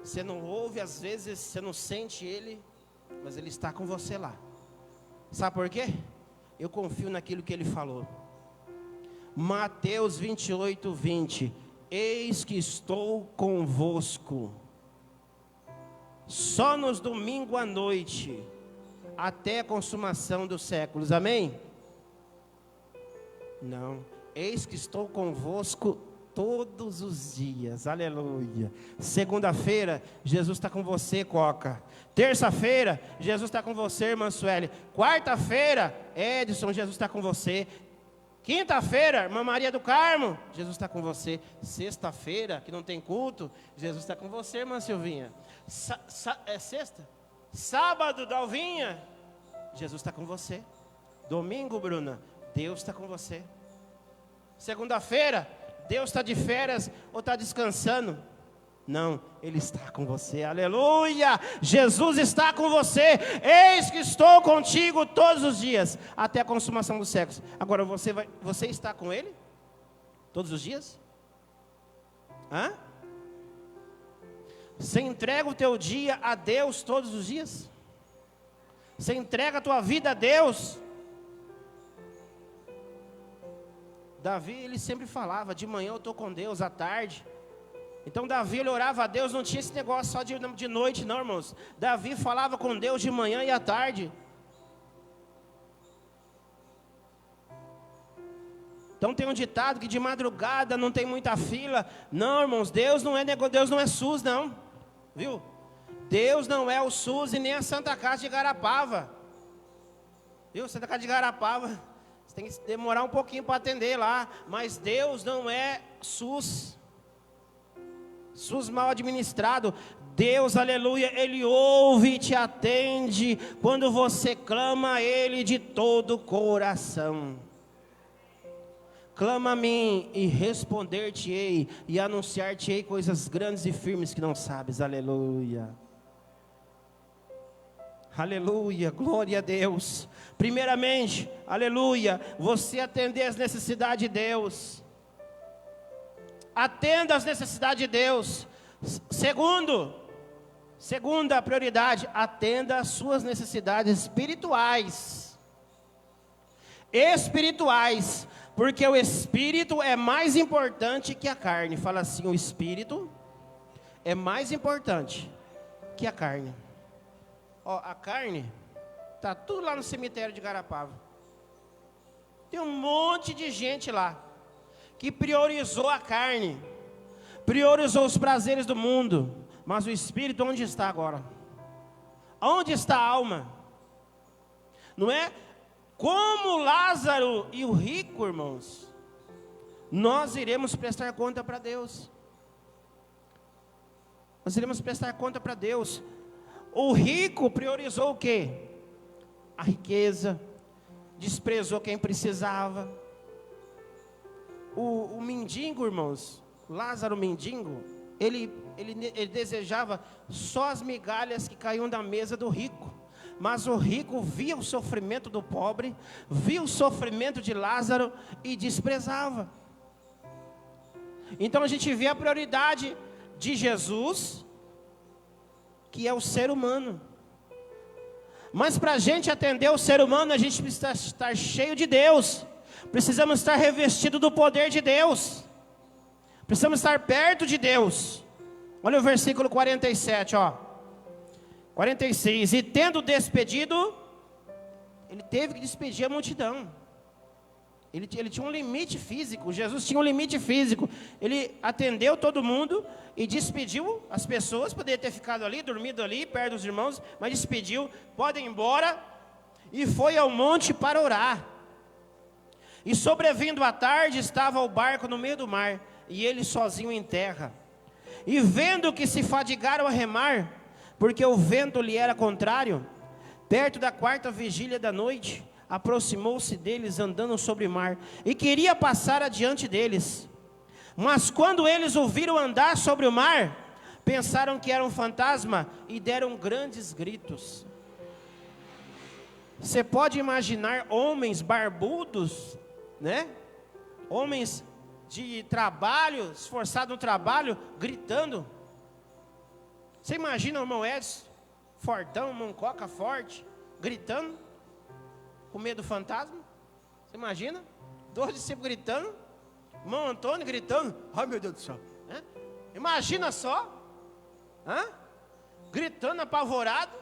Você não ouve, às vezes, você não sente Ele, mas Ele está com você lá. Sabe por quê? Eu confio naquilo que Ele falou. Mateus 28, 20. Eis que estou convosco, só nos domingos à noite, até a consumação dos séculos. Amém? Não. Eis que estou convosco todos os dias. Aleluia. Segunda-feira, Jesus está com você, Coca. Terça-feira, Jesus está com você, irmã Sueli. Quarta-feira, Edson, Jesus está com você. Quinta-feira, irmã Maria do Carmo, Jesus está com você. Sexta-feira, que não tem culto, Jesus está com você, irmã Silvinha. É sexta? Sábado, Dalvinha, Jesus está com você. Domingo, Bruna, Deus está com você. Segunda-feira, Deus está de férias ou está descansando? Não, Ele está com você, aleluia. Jesus está com você. Eis que estou contigo todos os dias, até a consumação dos séculos. Agora você está com Ele? Todos os dias? Hã? Você entrega o teu dia a Deus todos os dias? Você entrega a tua vida a Deus? Davi, ele sempre falava, de manhã eu estou com Deus, à tarde. Então Davi, ele orava a Deus, não tinha esse negócio só de noite não, irmãos. Davi falava com Deus de manhã e à tarde. Então tem um ditado que de madrugada não tem muita fila. Não, irmãos, Deus não é SUS não, viu? Deus não é o SUS e nem a Santa Casa de Igarapava. Viu, Santa Casa de Igarapava, você tem que demorar um pouquinho para atender lá. Mas Deus não é SUS mal administrado. Deus, aleluia, Ele ouve e te atende quando você clama a Ele de todo o coração. Clama a mim e responder-te-ei e anunciar-te-ei coisas grandes e firmes que não sabes. Aleluia. Aleluia, glória a Deus. Primeiramente, aleluia, você atender as necessidades de Deus. Atenda às necessidades de Deus. Segunda prioridade, atenda às suas necessidades espirituais. Espirituais, porque o espírito é mais importante que a carne. Fala assim, o espírito é mais importante que a carne. Ó, a carne está tudo lá no cemitério de Igarapava. Tem um monte de gente lá que priorizou a carne, priorizou os prazeres do mundo, mas o espírito onde está agora? Onde está a alma? Não é? Como Lázaro e o rico, irmãos, nós iremos prestar conta para Deus. Nós iremos prestar conta para Deus. O rico priorizou o quê? A riqueza, desprezou quem precisava. O mendigo, irmãos, Lázaro mendigo, ele desejava só as migalhas que caíam da mesa do rico. Mas o rico via o sofrimento do pobre, via o sofrimento de Lázaro e desprezava. Então a gente vê a prioridade de Jesus, que é o ser humano. Mas para a gente atender o ser humano, a gente precisa estar cheio de Deus. Precisamos estar revestido do poder de Deus. Precisamos estar perto de Deus. Olha o versículo 47, ó. 46. E tendo despedido, ele teve que despedir a multidão. Ele tinha um limite físico. Jesus tinha um limite físico. Ele atendeu todo mundo e despediu as pessoas. Poderia ter ficado ali, dormido ali, perto dos irmãos, mas despediu. Podem ir embora. E foi ao monte para orar. E sobrevindo à tarde, estava o barco no meio do mar, e ele sozinho em terra. E vendo que se fadigaram a remar, porque o vento lhe era contrário, perto da 4ª vigília da noite, aproximou-se deles andando sobre o mar, e queria passar adiante deles. Mas quando eles o viram andar sobre o mar, pensaram que era um fantasma, e deram grandes gritos. Você pode imaginar homens barbudos, né? Homens de trabalho, esforçado no trabalho, gritando. Você imagina o irmão Edson, fortão, irmão Coca forte, gritando, com medo do fantasma? Você imagina? 2 discípulos gritando, irmão Antônio gritando, ai meu Deus do céu, né? Imagina só, gritando apavorado,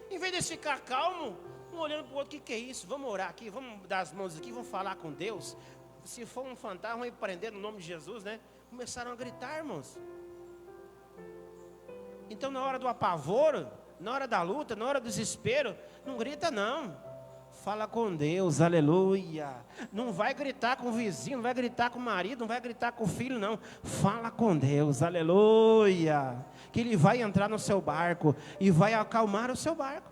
em vez de ficar calmo, um olhando para o outro, o que é isso? Vamos orar aqui, vamos dar as mãos aqui, vamos falar com Deus. Se for um fantasma, vamos prender no nome de Jesus, né? Começaram a gritar, irmãos. Então na hora do apavoro, na hora da luta, na hora do desespero, não grita não. Fala com Deus, aleluia. Não vai gritar com o vizinho, não vai gritar com o marido, não vai gritar com o filho, não. Fala com Deus, aleluia. Que Ele vai entrar no seu barco e vai acalmar o seu barco.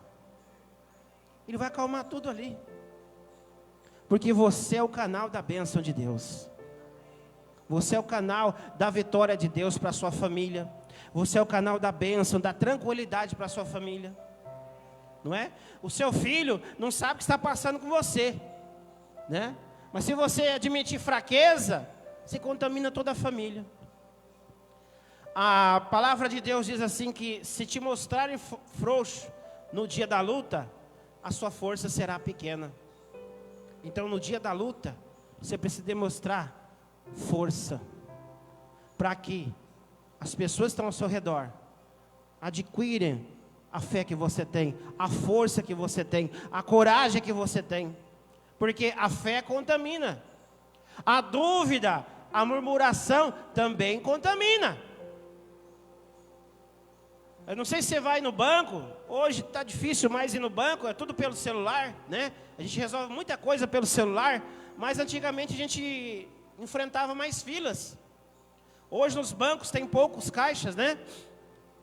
Ele vai acalmar tudo ali. Porque você é o canal da bênção de Deus. Você é o canal da vitória de Deus para a sua família. Você é o canal da bênção, da tranquilidade para a sua família. Não é? O seu filho não sabe o que está passando com você, né? Mas se você admitir fraqueza, você contamina toda a família. A palavra de Deus diz assim que se te mostrarem frouxo no dia da luta, a sua força será pequena. Então no dia da luta, você precisa demonstrar força, para que as pessoas que estão ao seu redor adquirem a fé que você tem, a força que você tem, a coragem que você tem. Porque a fé contamina. A dúvida, a murmuração também contamina. Eu não sei se você vai no banco, hoje está difícil mais ir no banco, é tudo pelo celular, né? A gente resolve muita coisa pelo celular, mas antigamente a gente enfrentava mais filas. Hoje nos bancos tem poucos caixas, né?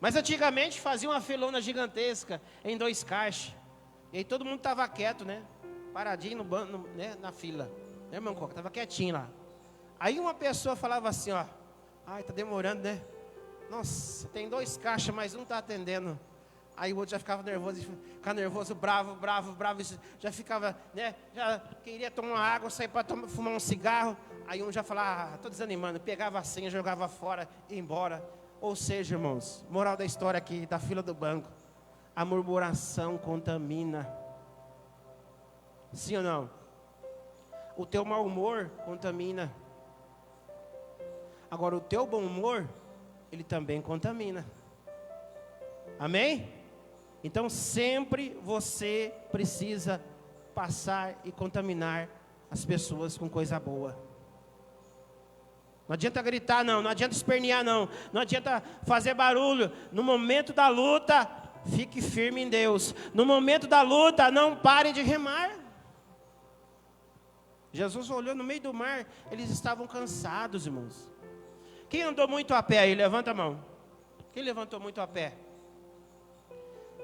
Mas antigamente fazia uma filona gigantesca em 2 caixas. E aí todo mundo estava quieto, né? Paradinho no banco, né? Na fila. Né, irmão Coca? Estava quietinho lá. Aí uma pessoa falava assim, ó. Ai, tá demorando, né? Nossa, tem 2 caixas, mas um está atendendo. Aí o outro já ficava nervoso, bravo, já ficava, né? Já queria tomar uma água, sair para fumar um cigarro. Aí um já falava, estou desanimando, pegava a senha, jogava fora, ia embora. Ou seja, irmãos, moral da história aqui, da fila do banco, a murmuração contamina. Sim ou não? O teu mau humor contamina. Agora o teu bom humor, ele também contamina. Amém? Então sempre você precisa passar e contaminar as pessoas com coisa boa. Não adianta gritar não, não adianta espernear não, não adianta fazer barulho. No momento da luta, fique firme em Deus. No momento da luta, não pare de remar. Jesus olhou no meio do mar, eles estavam cansados, irmãos. Quem andou muito a pé aí? Levanta a mão. Quem levantou muito a pé?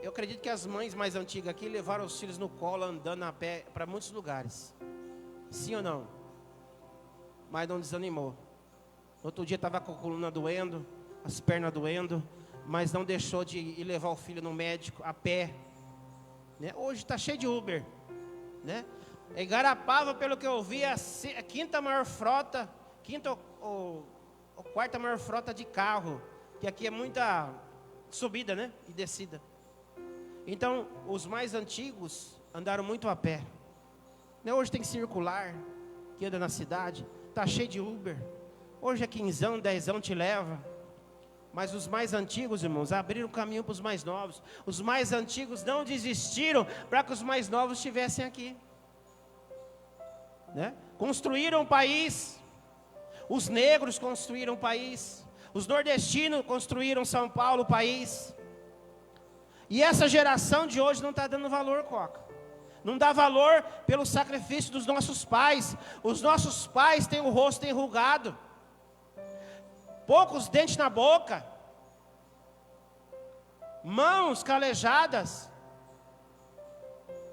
Eu acredito que as mães mais antigas aqui levaram os filhos no colo, andando a pé para muitos lugares. Sim ou não? Mas não desanimou. Outro dia estava com a coluna doendo, as pernas doendo, mas não deixou de ir levar o filho no médico a pé, né? Hoje está cheio de Uber, né? Em Garapava, pelo que eu vi, é a quinta maior frota, ou quarta maior frota de carro, que aqui é muita subida, né? E descida. Então, os mais antigos andaram muito a pé, né? Hoje tem circular, que anda na cidade, está cheio de Uber. Hoje é 15, 10 te leva. Mas os mais antigos, irmãos, abriram caminho para os mais novos. Os mais antigos não desistiram para que os mais novos estivessem aqui, né? Construíram um país. Os negros construíram um país. Os nordestinos construíram São Paulo, país. E essa geração de hoje não está dando valor, Coca. Não dá valor pelo sacrifício dos nossos pais. Os nossos pais têm o rosto enrugado, poucos dentes na boca, mãos calejadas,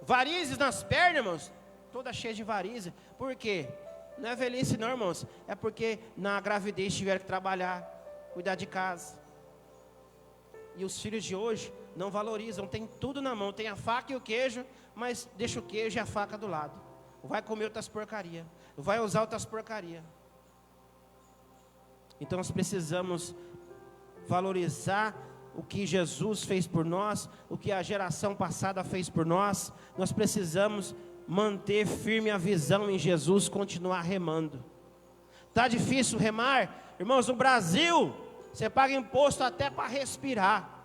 varizes nas pernas, irmãos, toda cheia de varizes. Por quê? Não é velhice não, irmãos, é porque na gravidez tiveram que trabalhar, cuidar de casa. E os filhos de hoje não valorizam, tem tudo na mão, tem a faca e o queijo, mas deixa o queijo e a faca do lado. Vai comer outras porcarias, vai usar outras porcarias. Então nós precisamos valorizar o que Jesus fez por nós, o que a geração passada fez por nós. Nós precisamos manter firme a visão em Jesus, continuar remando. Está difícil remar? Irmãos, no Brasil, você paga imposto até para respirar.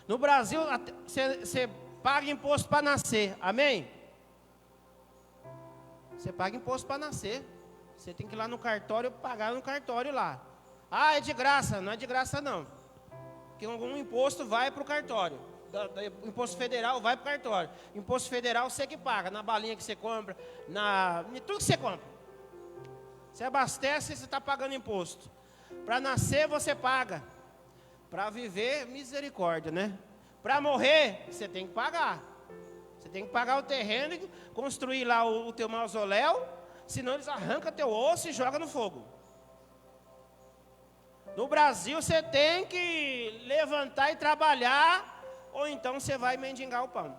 No Brasil, você paga imposto para nascer, amém? Você paga imposto para nascer. Você tem que ir lá no cartório, pagar no cartório lá. Ah, é de graça. Não é de graça não, porque algum imposto vai para o cartório. Imposto federal vai para o cartório. Imposto federal você que paga, na balinha que você compra, em tudo que você compra. Você abastece, você está pagando imposto. Para nascer você paga. Para viver, misericórdia, né? Para morrer, você tem que pagar. Você tem que pagar o terreno e construir lá o teu mausoléu, senão eles arrancam teu osso e jogam no fogo. No Brasil você tem que levantar e trabalhar, ou então você vai mendigar o pão.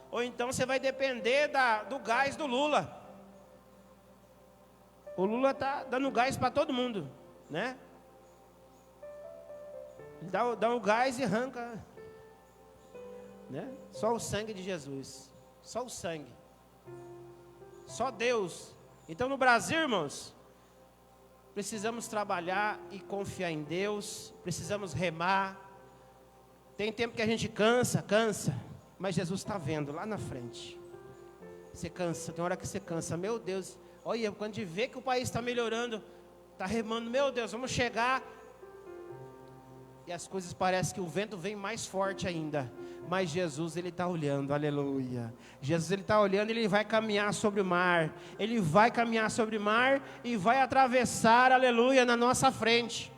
Ou então você vai depender do gás do Lula. O Lula está dando gás para todo mundo, né? Dá o gás e arranca, né? Só o sangue de Jesus. Só o sangue. Só Deus. Então no Brasil, irmãos, precisamos trabalhar e confiar em Deus. Precisamos remar. Tem tempo que a gente cansa, mas Jesus está vendo lá na frente. Você cansa, tem hora que você cansa. Meu Deus, olha, quando a gente vê que o país está melhorando, está remando, meu Deus, vamos chegar. E as coisas parecem que o vento vem mais forte ainda. Mas Jesus, Ele está olhando, aleluia. Jesus, Ele está olhando, Ele vai caminhar sobre o mar. Ele vai caminhar sobre o mar e vai atravessar, aleluia, na nossa frente.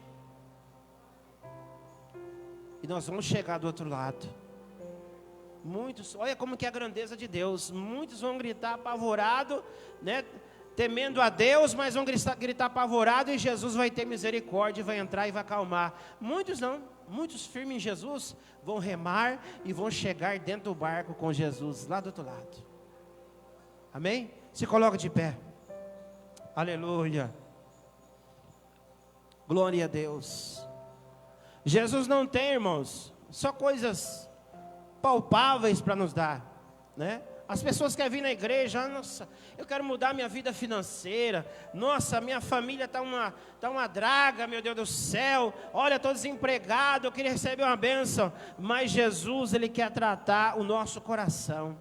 E nós vamos chegar do outro lado. Muitos, olha como que é a grandeza de Deus. Muitos vão gritar apavorado, né? Temendo a Deus, mas vão gritar apavorado, e Jesus vai ter misericórdia, vai entrar e vai acalmar. Muitos não, muitos firmes em Jesus vão remar e vão chegar dentro do barco com Jesus, lá do outro lado. Amém? Se coloca de pé. Aleluia. Glória a Deus. Jesus não tem, irmãos, só coisas palpáveis para nos dar, né? As pessoas querem vir na igreja, nossa, eu quero mudar minha vida financeira, nossa, minha família está uma draga, meu Deus do céu, olha, estou desempregado, eu queria receber uma bênção, mas Jesus, Ele quer tratar o nosso coração,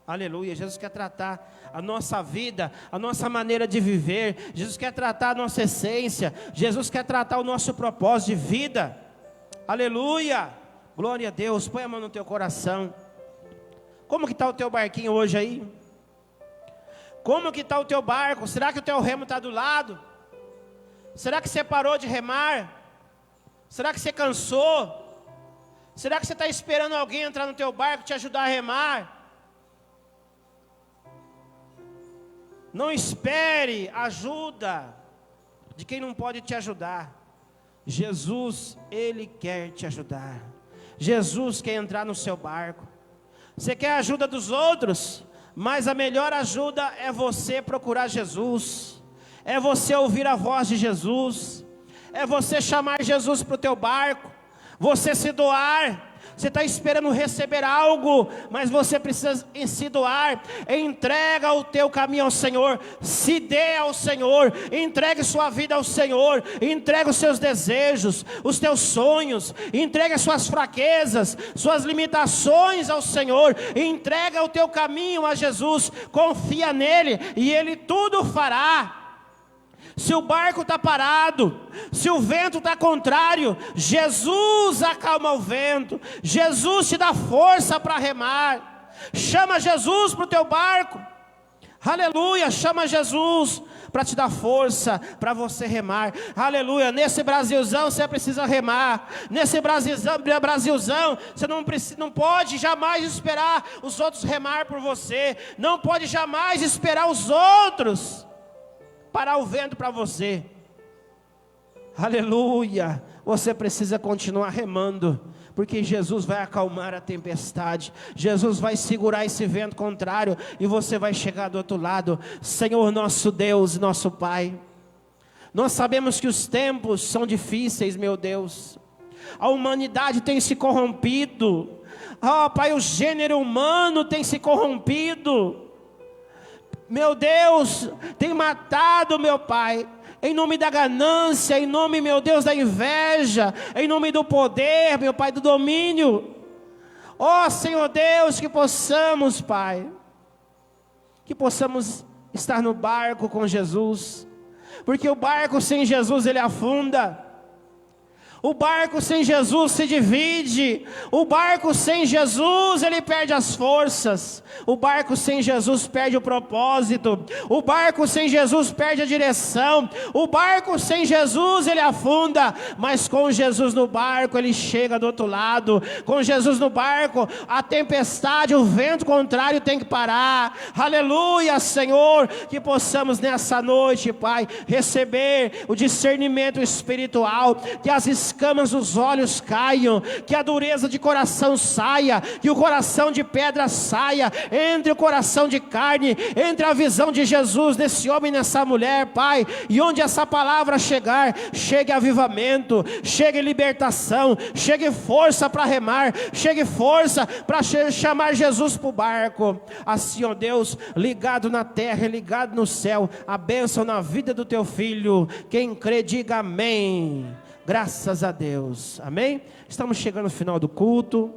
aleluia. Jesus quer tratar a nossa vida, a nossa maneira de viver, Jesus quer tratar a nossa essência, Jesus quer tratar o nosso propósito de vida, aleluia, glória a Deus. Põe a mão no teu coração. Como que está o teu barquinho hoje aí? Como que está o teu barco? Será que o teu remo está do lado? Será que você parou de remar? Será que você cansou? Será que você está esperando alguém entrar no teu barco e te ajudar a remar? Não espere ajuda de quem não pode te ajudar. Jesus, Ele quer te ajudar. Jesus quer entrar no seu barco. Você quer a ajuda dos outros, mas a melhor ajuda é você procurar Jesus, é você ouvir a voz de Jesus, é você chamar Jesus para o teu barco, você se doar. Você está esperando receber algo, mas você precisa se doar. Entrega o teu caminho ao Senhor, se dê ao Senhor, entregue sua vida ao Senhor, entregue os seus desejos, os teus sonhos, entregue as suas fraquezas, suas limitações ao Senhor, entrega o teu caminho a Jesus, confia nele e Ele tudo fará. Se o barco está parado, se o vento está contrário, Jesus acalma o vento, Jesus te dá força para remar. Chama Jesus para o teu barco, aleluia, chama Jesus para te dar força, para você remar, aleluia. Nesse Brasilzão você precisa remar, nesse Brasilzão você não pode jamais esperar os outros remar por você, não pode jamais esperar os outros parar o vento para você, aleluia. Você precisa continuar remando, porque Jesus vai acalmar a tempestade, Jesus vai segurar esse vento contrário, e você vai chegar do outro lado. Senhor nosso Deus, nosso Pai, nós sabemos que os tempos são difíceis, meu Deus, a humanidade tem se corrompido, Pai, o gênero humano tem se corrompido, meu Deus, tem matado, meu Pai, em nome da ganância, em nome, meu Deus, da inveja, em nome do poder, meu Pai, do domínio. Ó Senhor Deus, que possamos, Pai, que possamos estar no barco com Jesus, porque o barco sem Jesus ele afunda. O barco sem Jesus se divide. O barco sem Jesus ele perde as forças. O barco sem Jesus perde o propósito. O barco sem Jesus perde a direção. O barco sem Jesus ele afunda. Mas com Jesus no barco ele chega do outro lado. Com Jesus no barco a tempestade, o vento contrário tem que parar. Aleluia, Senhor, que possamos nessa noite, Pai, receber o discernimento espiritual, que as escamas dos olhos caiam, que a dureza de coração saia, que o coração de pedra saia, entre o coração de carne, entre a visão de Jesus nesse homem e nessa mulher, Pai, e onde essa palavra chegar, chegue avivamento, chegue libertação, chegue força para remar, chegue força para chamar Jesus para o barco. Assim, ó Deus, ligado na terra e ligado no céu, a bênção na vida do teu filho. Quem crê diga amém. Graças a Deus, amém? Estamos chegando no final do culto,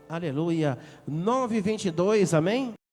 aleluia, 9h22, amém?